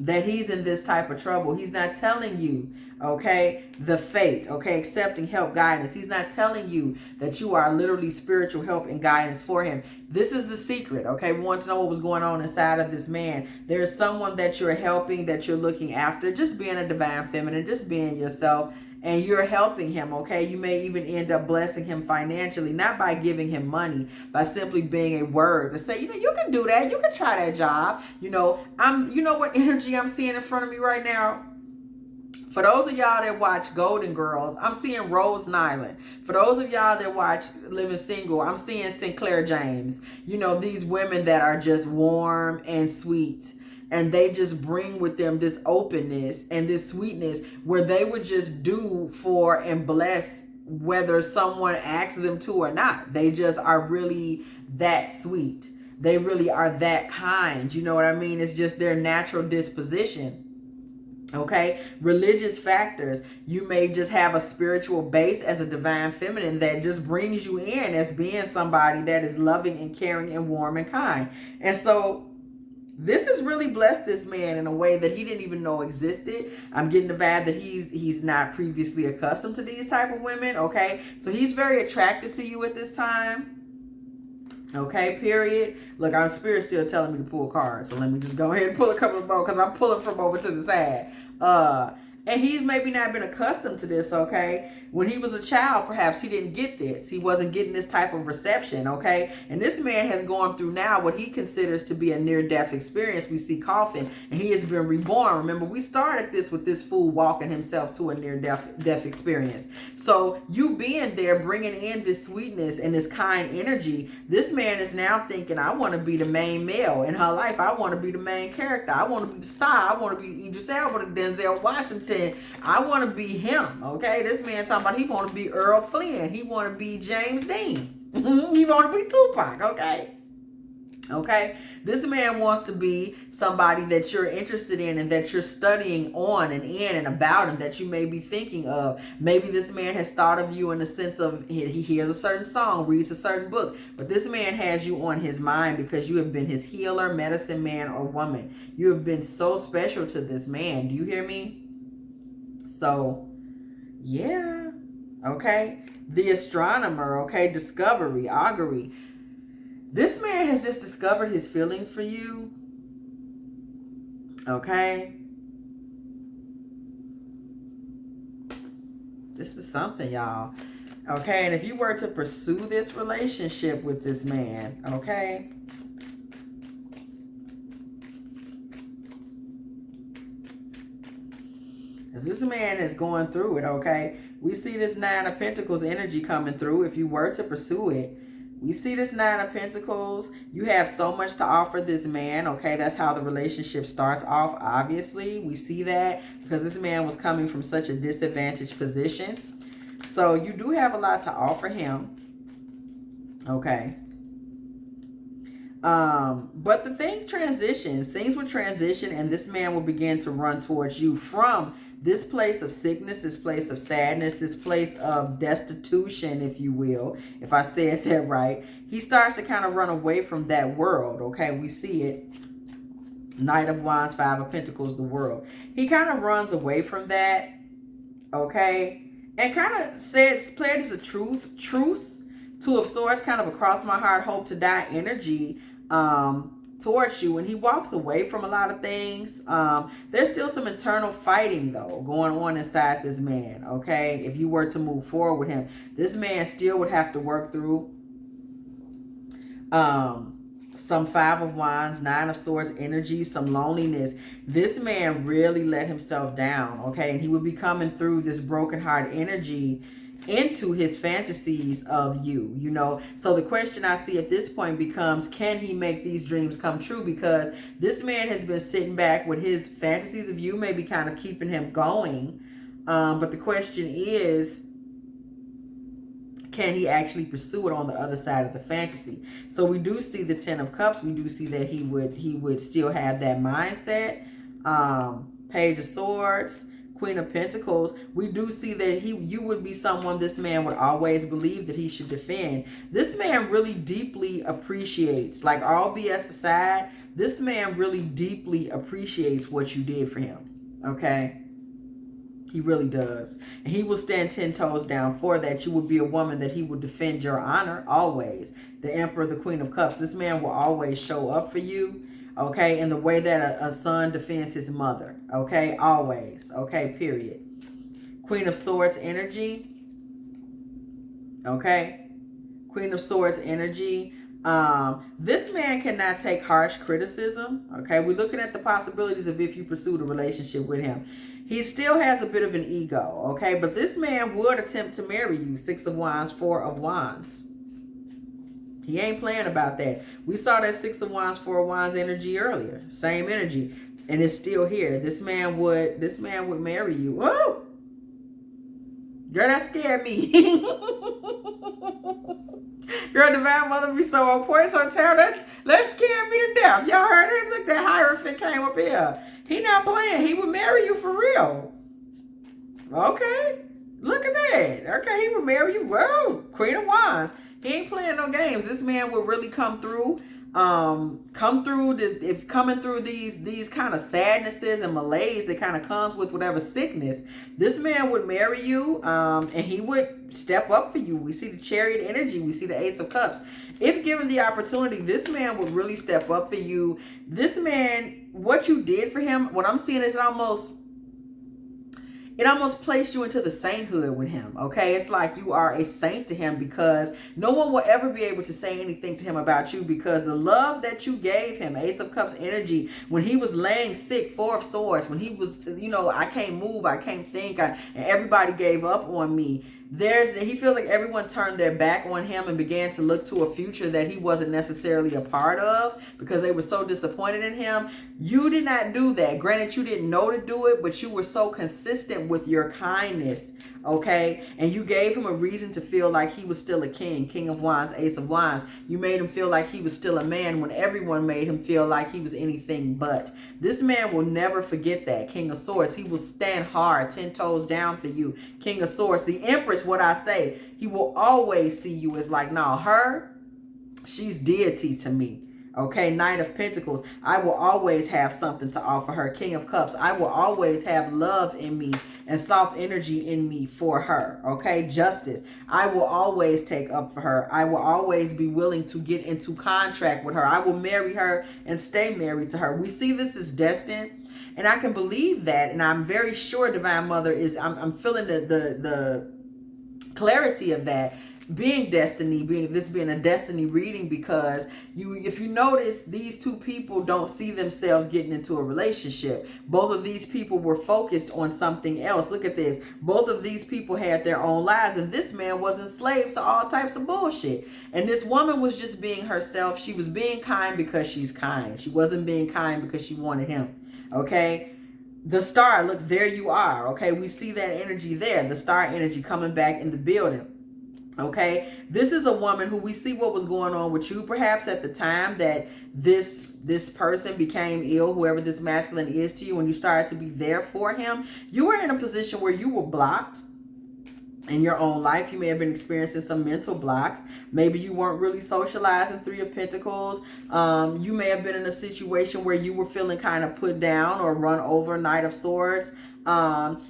that he's in this type of trouble. He's not telling you, okay, the fate, okay, accepting help, guidance. He's not telling you that you are literally spiritual help and guidance for him. This is the secret, okay? We want to know what was going on inside of this man. There's someone that you're helping, that you're looking after, just being a divine feminine, just being yourself, and you're helping him, okay? You may even end up blessing him financially, not by giving him money, by simply being a word to say, you know, you can do that. You can try that job. You know, you know what energy I'm seeing in front of me right now? For those of y'all that watch Golden Girls, I'm seeing Rose Nyland. For those of y'all that watch Living Single, I'm seeing Sinclair James. You know, these women that are just warm and sweet. And they just bring with them this openness and this sweetness where they would just do for and bless whether someone asks them to or not. They just are really that sweet. They really are that kind. You know what I mean? It's just their natural disposition. Okay, religious factors. You may just have a spiritual base as a divine feminine that just brings you in as being somebody that is loving and caring and warm and kind. And so this has really blessed this man in a way that he didn't even know existed. I'm getting the vibe that he's not previously accustomed to these type of women. Okay, so he's very attracted to you at this time. Okay, period. Look, our spirit's still telling me to pull cards, so let me just go ahead and pull a couple more because I'm pulling from over to the side. And he's maybe not been accustomed to this, okay? When he was a child, perhaps he didn't get this. He wasn't getting this type of reception, okay? And this man has gone through now what he considers to be a near-death experience. We see coughing, and he has been reborn. Remember, we started this with this fool walking himself to a near-death experience. So you being there, bringing in this sweetness and this kind energy, this man is now thinking, I want to be the main male in her life. I want to be the main character. I want to be the star. I want to be Idris Elba, Denzel Washington. I want to be him, okay? This man talking about he want to be Earl Flynn. He want to be James Dean. He want to be Tupac, okay? Okay, this man wants to be somebody that you're interested in and that you're studying on and in and about and that you may be thinking of. Maybe this man has thought of you in the sense of he hears a certain song, reads a certain book, but this man has you on his mind because you have been his healer, medicine man, or woman. You have been so special to this man. Do you hear me? So, yeah. Okay. The astronomer, okay, discovery, augury. This man has just discovered his feelings for you. Okay. This is something, y'all. Okay. And if you were to pursue this relationship with this man, okay. As this man is going through it, okay. We see this Nine of Pentacles energy coming through. If you were to pursue it, we see this Nine of Pentacles. You have so much to offer this man, okay? That's how the relationship starts off, obviously. We see that because this man was coming from such a disadvantaged position. So you do have a lot to offer him, okay? But the thing transitions. Things will transition and this man will begin to run towards you from this place of sickness, this place of sadness, this place of destitution, if you will, if I said that right. He starts to kind of run away from that world, okay? We see it. Knight of Wands, Five of Pentacles, the world. He kind of runs away from that, okay? And kind of says, played as a truce, Two of Swords, kind of a cross my heart, hope to die energy, towards you, and he walks away from a lot of things. There's still some internal fighting though going on inside this man, okay? If you were to move forward with him, this man still would have to work through some Five of Wands, Nine of Swords energy, some loneliness. This man really let himself down, okay? And he would be coming through this broken heart energy into his fantasies of you, you know. So the question I see at this point becomes, can he make these dreams come true? Because this man has been sitting back with his fantasies of you, maybe kind of keeping him going. But the question is, can he actually pursue it on the other side of the fantasy? So we do see the Ten of Cups. We do see that he would still have that mindset. Page of Swords, Queen of Pentacles. We do see that you would be someone this man would always believe that he should defend. This man really deeply appreciates, like all BS aside, this man really deeply appreciates what you did for him. Okay? He really does. And he will stand 10 toes down for that. You will be a woman that he will defend your honor always. The Emperor, the Queen of Cups. This man will always show up for you. Okay, in the way that a son defends his mother. Okay, always. Okay, period. Queen of Swords energy. Okay, Queen of Swords energy. This man cannot take harsh criticism. Okay, we're looking at the possibilities of if you pursue the relationship with him. He still has a bit of an ego. Okay, but this man would attempt to marry you. Six of Wands, Four of Wands. He ain't playing about that. We saw that Six of Wands, Four of Wands energy earlier. Same energy. And it's still here. This man would marry you. Whoa! Girl, that scared me. Girl, Divine Mother be so on point. So tell that scared me to death. Y'all heard it? Look, that Hierophant came up here. He not playing. He would marry you for real. Okay. Look at that. Okay, he would marry you. Whoa. Queen of Wands. He ain't playing no games. This man will really come through coming through these kind of sadnesses and malaise that kind of comes with whatever sickness. This man would marry you, and he would step up for you. We see the Chariot energy. We see the Ace of Cups. If given the opportunity, this man would really step up for you. This man, what you did for him, what I'm seeing is it almost placed you into the sainthood with him, okay? It's like you are a saint to him because no one will ever be able to say anything to him about you because the love that you gave him, Ace of Cups energy, when he was laying sick, Four of Swords, when he was, you know, I can't move, I can't think, and everybody gave up on me. He feels like everyone turned their back on him and began to look to a future that he wasn't necessarily a part of because they were so disappointed in him. You did not do that. Granted, you didn't know to do it, but you were so consistent with your kindness Okay, and you gave him a reason to feel like he was still a king. King of Wands, Ace of Wands. You made him feel like he was still a man when everyone made him feel like he was anything but. This man will never forget that. King of Swords. He will stand hard, 10 toes down for you. King of Swords. The Empress, what I say, he will always see you as like, no, her, she's deity to me. Okay, Knight of Pentacles. I will always have something to offer her. King of Cups. I will always have love in me and soft energy in me for her. Okay, Justice. I will always take up for her. I will always be willing to get into contract with her. I will marry her and stay married to her. We see this as destined, and I can believe that, and I'm very sure Divine Mother is, I'm feeling the clarity of that being destiny, being a destiny reading, because if you notice, these two people don't see themselves getting into a relationship. Both of these people were focused on something else. Look at this. Both of these people had their own lives, and this man was enslaved to all types of bullshit. And this woman was just being herself. She was being kind because she's kind. She wasn't being kind because she wanted him. Okay? The star, look, there you are. Okay? We see that energy there. The star energy coming back in the building. Okay, this is a woman who we see what was going on with you perhaps at the time that this person became ill, whoever this masculine is to you, when you started to be there for him. You were in a position where you were blocked in your own life. You may have been experiencing some mental blocks. Maybe you weren't really socializing. Three of Pentacles. You may have been in a situation where you were feeling kind of put down or run over. Knight of Swords.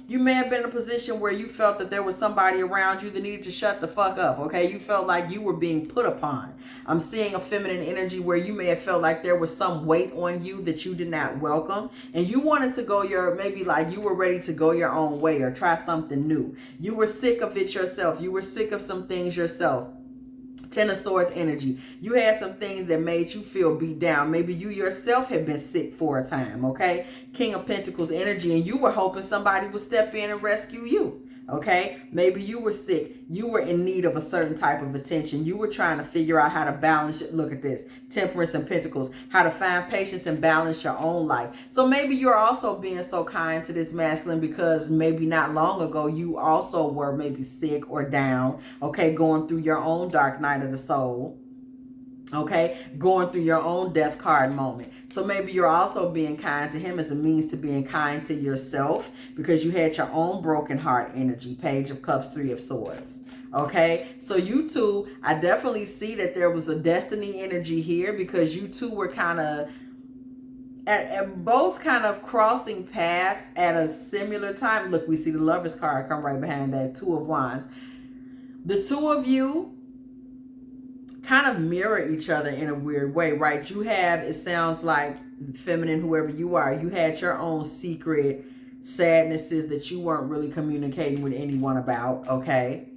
You may have been in a position where you felt that there was somebody around you that needed to shut the fuck up. Okay, you felt like you were being put upon. I'm seeing a feminine energy where you may have felt like there was some weight on you that you did not welcome, and you wanted to go maybe like you were ready to go your own way or try something new. You were sick of it yourself. You were sick of some things yourself. Ten of Swords energy. You had some things that made you feel beat down. Maybe you yourself had been sick for a time, okay? King of Pentacles energy, and you were hoping somebody would step in and rescue you, okay? Maybe you were sick. You were in need of a certain type of attention. You were trying to figure out how to balance it. Look at this. Temperance and Pentacles. How to find patience and balance your own life. So maybe you're also being so kind to this masculine because maybe not long ago you also were maybe sick or down, okay? Going through your own dark night of the soul. Okay, going through your own death card moment. So maybe you're also being kind to him as a means to being kind to yourself because you had your own broken heart energy. Page of Cups, Three of Swords. Okay, so you two, I definitely see that there was a destiny energy here because you two were kind of at both kind of crossing paths at a similar time. Look, we see the Lover's card come right behind that, Two of Wands. The two of you kind of mirror each other in a weird way, right? You have, it sounds like, feminine, whoever you are, you had your own secret sadnesses that you weren't really communicating with anyone about, okay?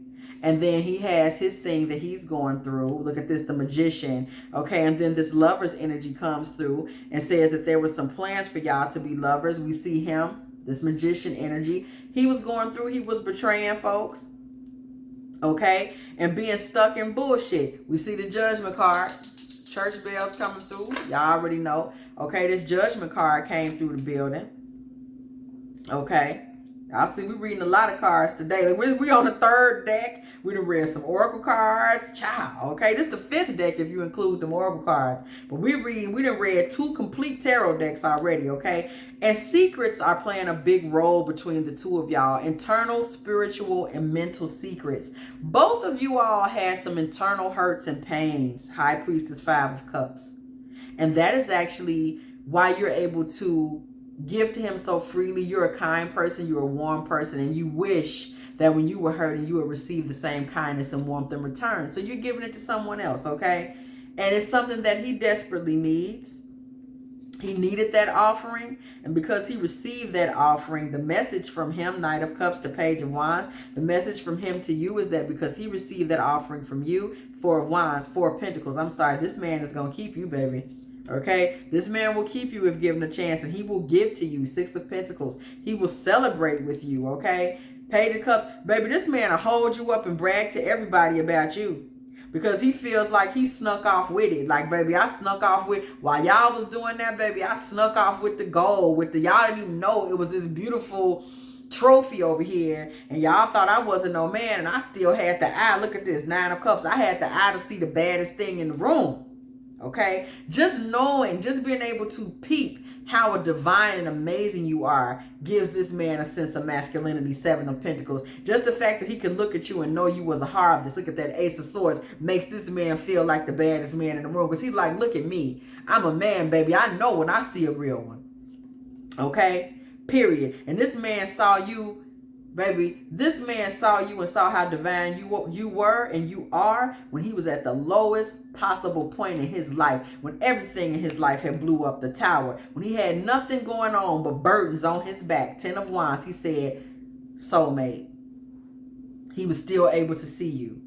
And then he has his thing that he's going through. Look at this, the Magician, okay? And then this Lover's energy comes through and says that there was some plans for y'all to be lovers. We see him, this Magician energy. He was going through, he was betraying folks, okay, and being stuck in bullshit. We see the Judgment card. Church bells coming through. Y'all already know. Okay, this Judgment card came through the building. Okay. I see we reading a lot of cards today. We on the third deck. We done read some Oracle cards. Child. Okay, this is the fifth deck if you include the Oracle cards. But we done read 2 complete tarot decks already, okay? And secrets are playing a big role between the two of y'all. Internal, spiritual, and mental secrets. Both of you all had some internal hurts and pains. High Priestess, Five of Cups. And that is actually why you're able to give to him so freely. You're a kind person, you're a warm person, and you wish that when you were hurting, you would receive the same kindness and warmth in return. So you're giving it to someone else, okay? And it's something that he desperately needs. He needed that offering, and because he received that offering, the message from him, Knight of Cups to Page of Wands, the message from him to you is that because he received that offering from you, Four of Wands, Four of Pentacles, I'm sorry, this man is going to keep you, baby. Okay, this man will keep you if given a chance, and he will give to you. Six of Pentacles. He will celebrate with you. Okay, Page of Cups, baby. This man will hold you up and brag to everybody about you because he feels like he snuck off with it. Like, baby, I snuck off with, while y'all was doing that, baby, I snuck off with the gold. With the, y'all didn't even know it was this beautiful trophy over here, and y'all thought I wasn't no man, and I still had the eye. Look at this, 9 of Cups. I had the eye to see the baddest thing in the room. Okay, just knowing, just being able to peep how divine and amazing you are gives this man a sense of masculinity. 7 of Pentacles. Just the fact that he can look at you and know you was a harvest. Look at that Ace of Swords. Makes this man feel like the baddest man in the room. Because he's like, look at me. I'm a man, baby. I know when I see a real one. Okay? Period. And this man saw you, baby. This man saw you and saw how divine you were and you are when he was at the lowest possible point in his life, when everything in his life had blew up the tower, when he had nothing going on but burdens on his back. 10 of Wands. He said, soulmate. He was still able to see you.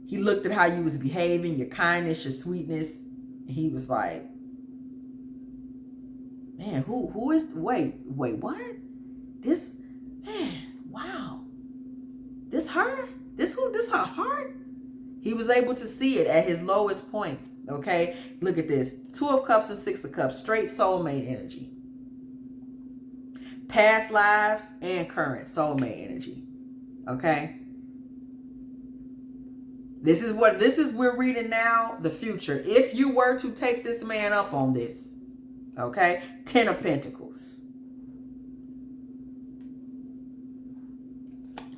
He looked at how you was behaving, your kindness, your sweetness. And he was like, man, who is, wait, what? This, man, wow. This her? This who? This her heart? He was able to see it at his lowest point. Okay? Look at this. 2 of Cups and 6 of Cups. Straight soulmate energy. Past lives and current soulmate energy. Okay? This is we're reading now, the future. If you were to take this man up on this. Okay? 10 of Pentacles.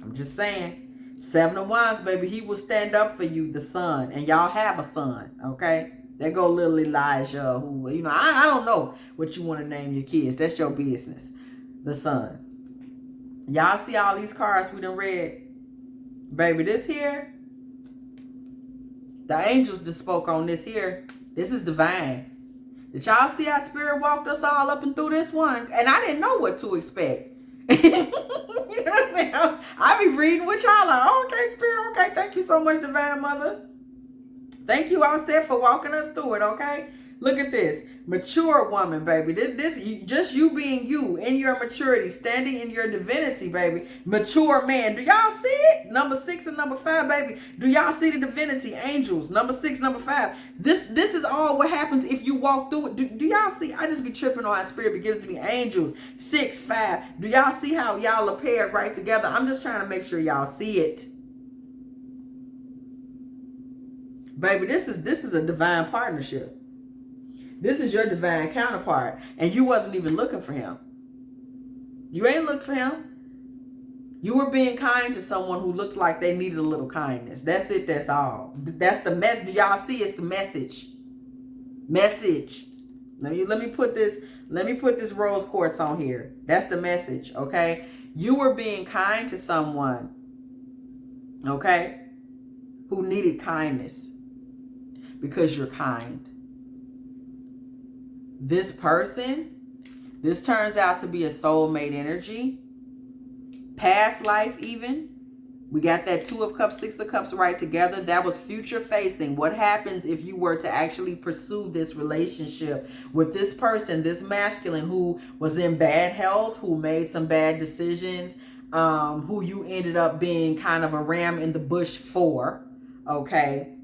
I'm just saying. 7 of Wands, baby. He will stand up for you, the son. And y'all have a son. Okay? There go little Elijah. Who, you know, I don't know what you want to name your kids. That's your business. The son. Y'all see all these cards we done read? Baby, this here. The angels just spoke on this here. This is divine. Did y'all see how Spirit walked us all up and through this one? And I didn't know what to expect. You know what I'm saying? I be reading with y'all like, oh, okay, Spirit, okay, thank you so much, Divine Mother. Thank you, all said, for walking us through it, okay? Look at this. Mature woman, baby. Just you being you in your maturity, standing in your divinity, baby. Mature man. Do y'all see it? Number 6 and number 5, baby. Do y'all see the divinity? Angels. Number 6, number 5. This is all what happens if you walk through it. Do y'all see? I just be tripping on how Spirit be giving to me. Angels. 6, 5. Do y'all see how y'all are paired right together? I'm just trying to make sure y'all see it. Baby, this is a divine partnership. This is your divine counterpart. And you wasn't even looking for him. You ain't looked for him. You were being kind to someone who looked like they needed a little kindness. That's it. That's all. That's the message. Do y'all see? It's the message. Message. Let me put this rose quartz on here. That's the message. Okay. You were being kind to someone. Okay. Who needed kindness. Because you're kind. This person, this turns out to be a soulmate energy. Past life even. We got that 2 of Cups, 6 of Cups right together. That was future facing. What happens if you were to actually pursue this relationship with this person, this masculine who was in bad health, who made some bad decisions, who you ended up being kind of a ram in the bush for, okay?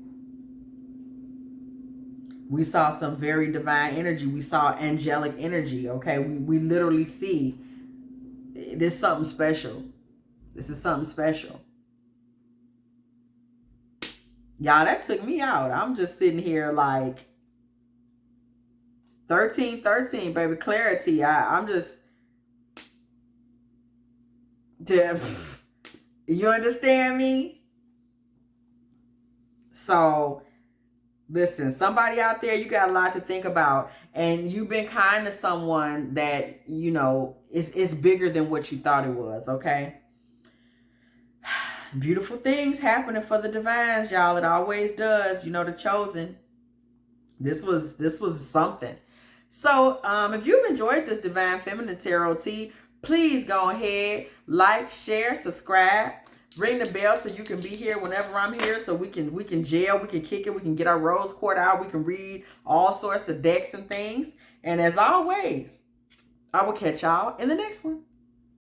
We saw some very divine energy. We saw angelic energy, okay? We literally see this is something special. This is something special. Y'all, that took me out. I'm just sitting here like 13, baby. Clarity. I'm just... You understand me? So... Listen, somebody out there, you got a lot to think about, and you've been kind to someone that, you know, is bigger than what you thought it was, okay? Beautiful things happening for the divines, y'all. It always does. You know, the chosen. This was something. So, if you've enjoyed this Divine Feminine Tarot Tea, please go ahead, like, share, subscribe. Ring the bell so you can be here whenever I'm here, so we can gel, we can kick it, we can get our rose quartz out, we can read all sorts of decks and things. And as always, I will catch y'all in the next one.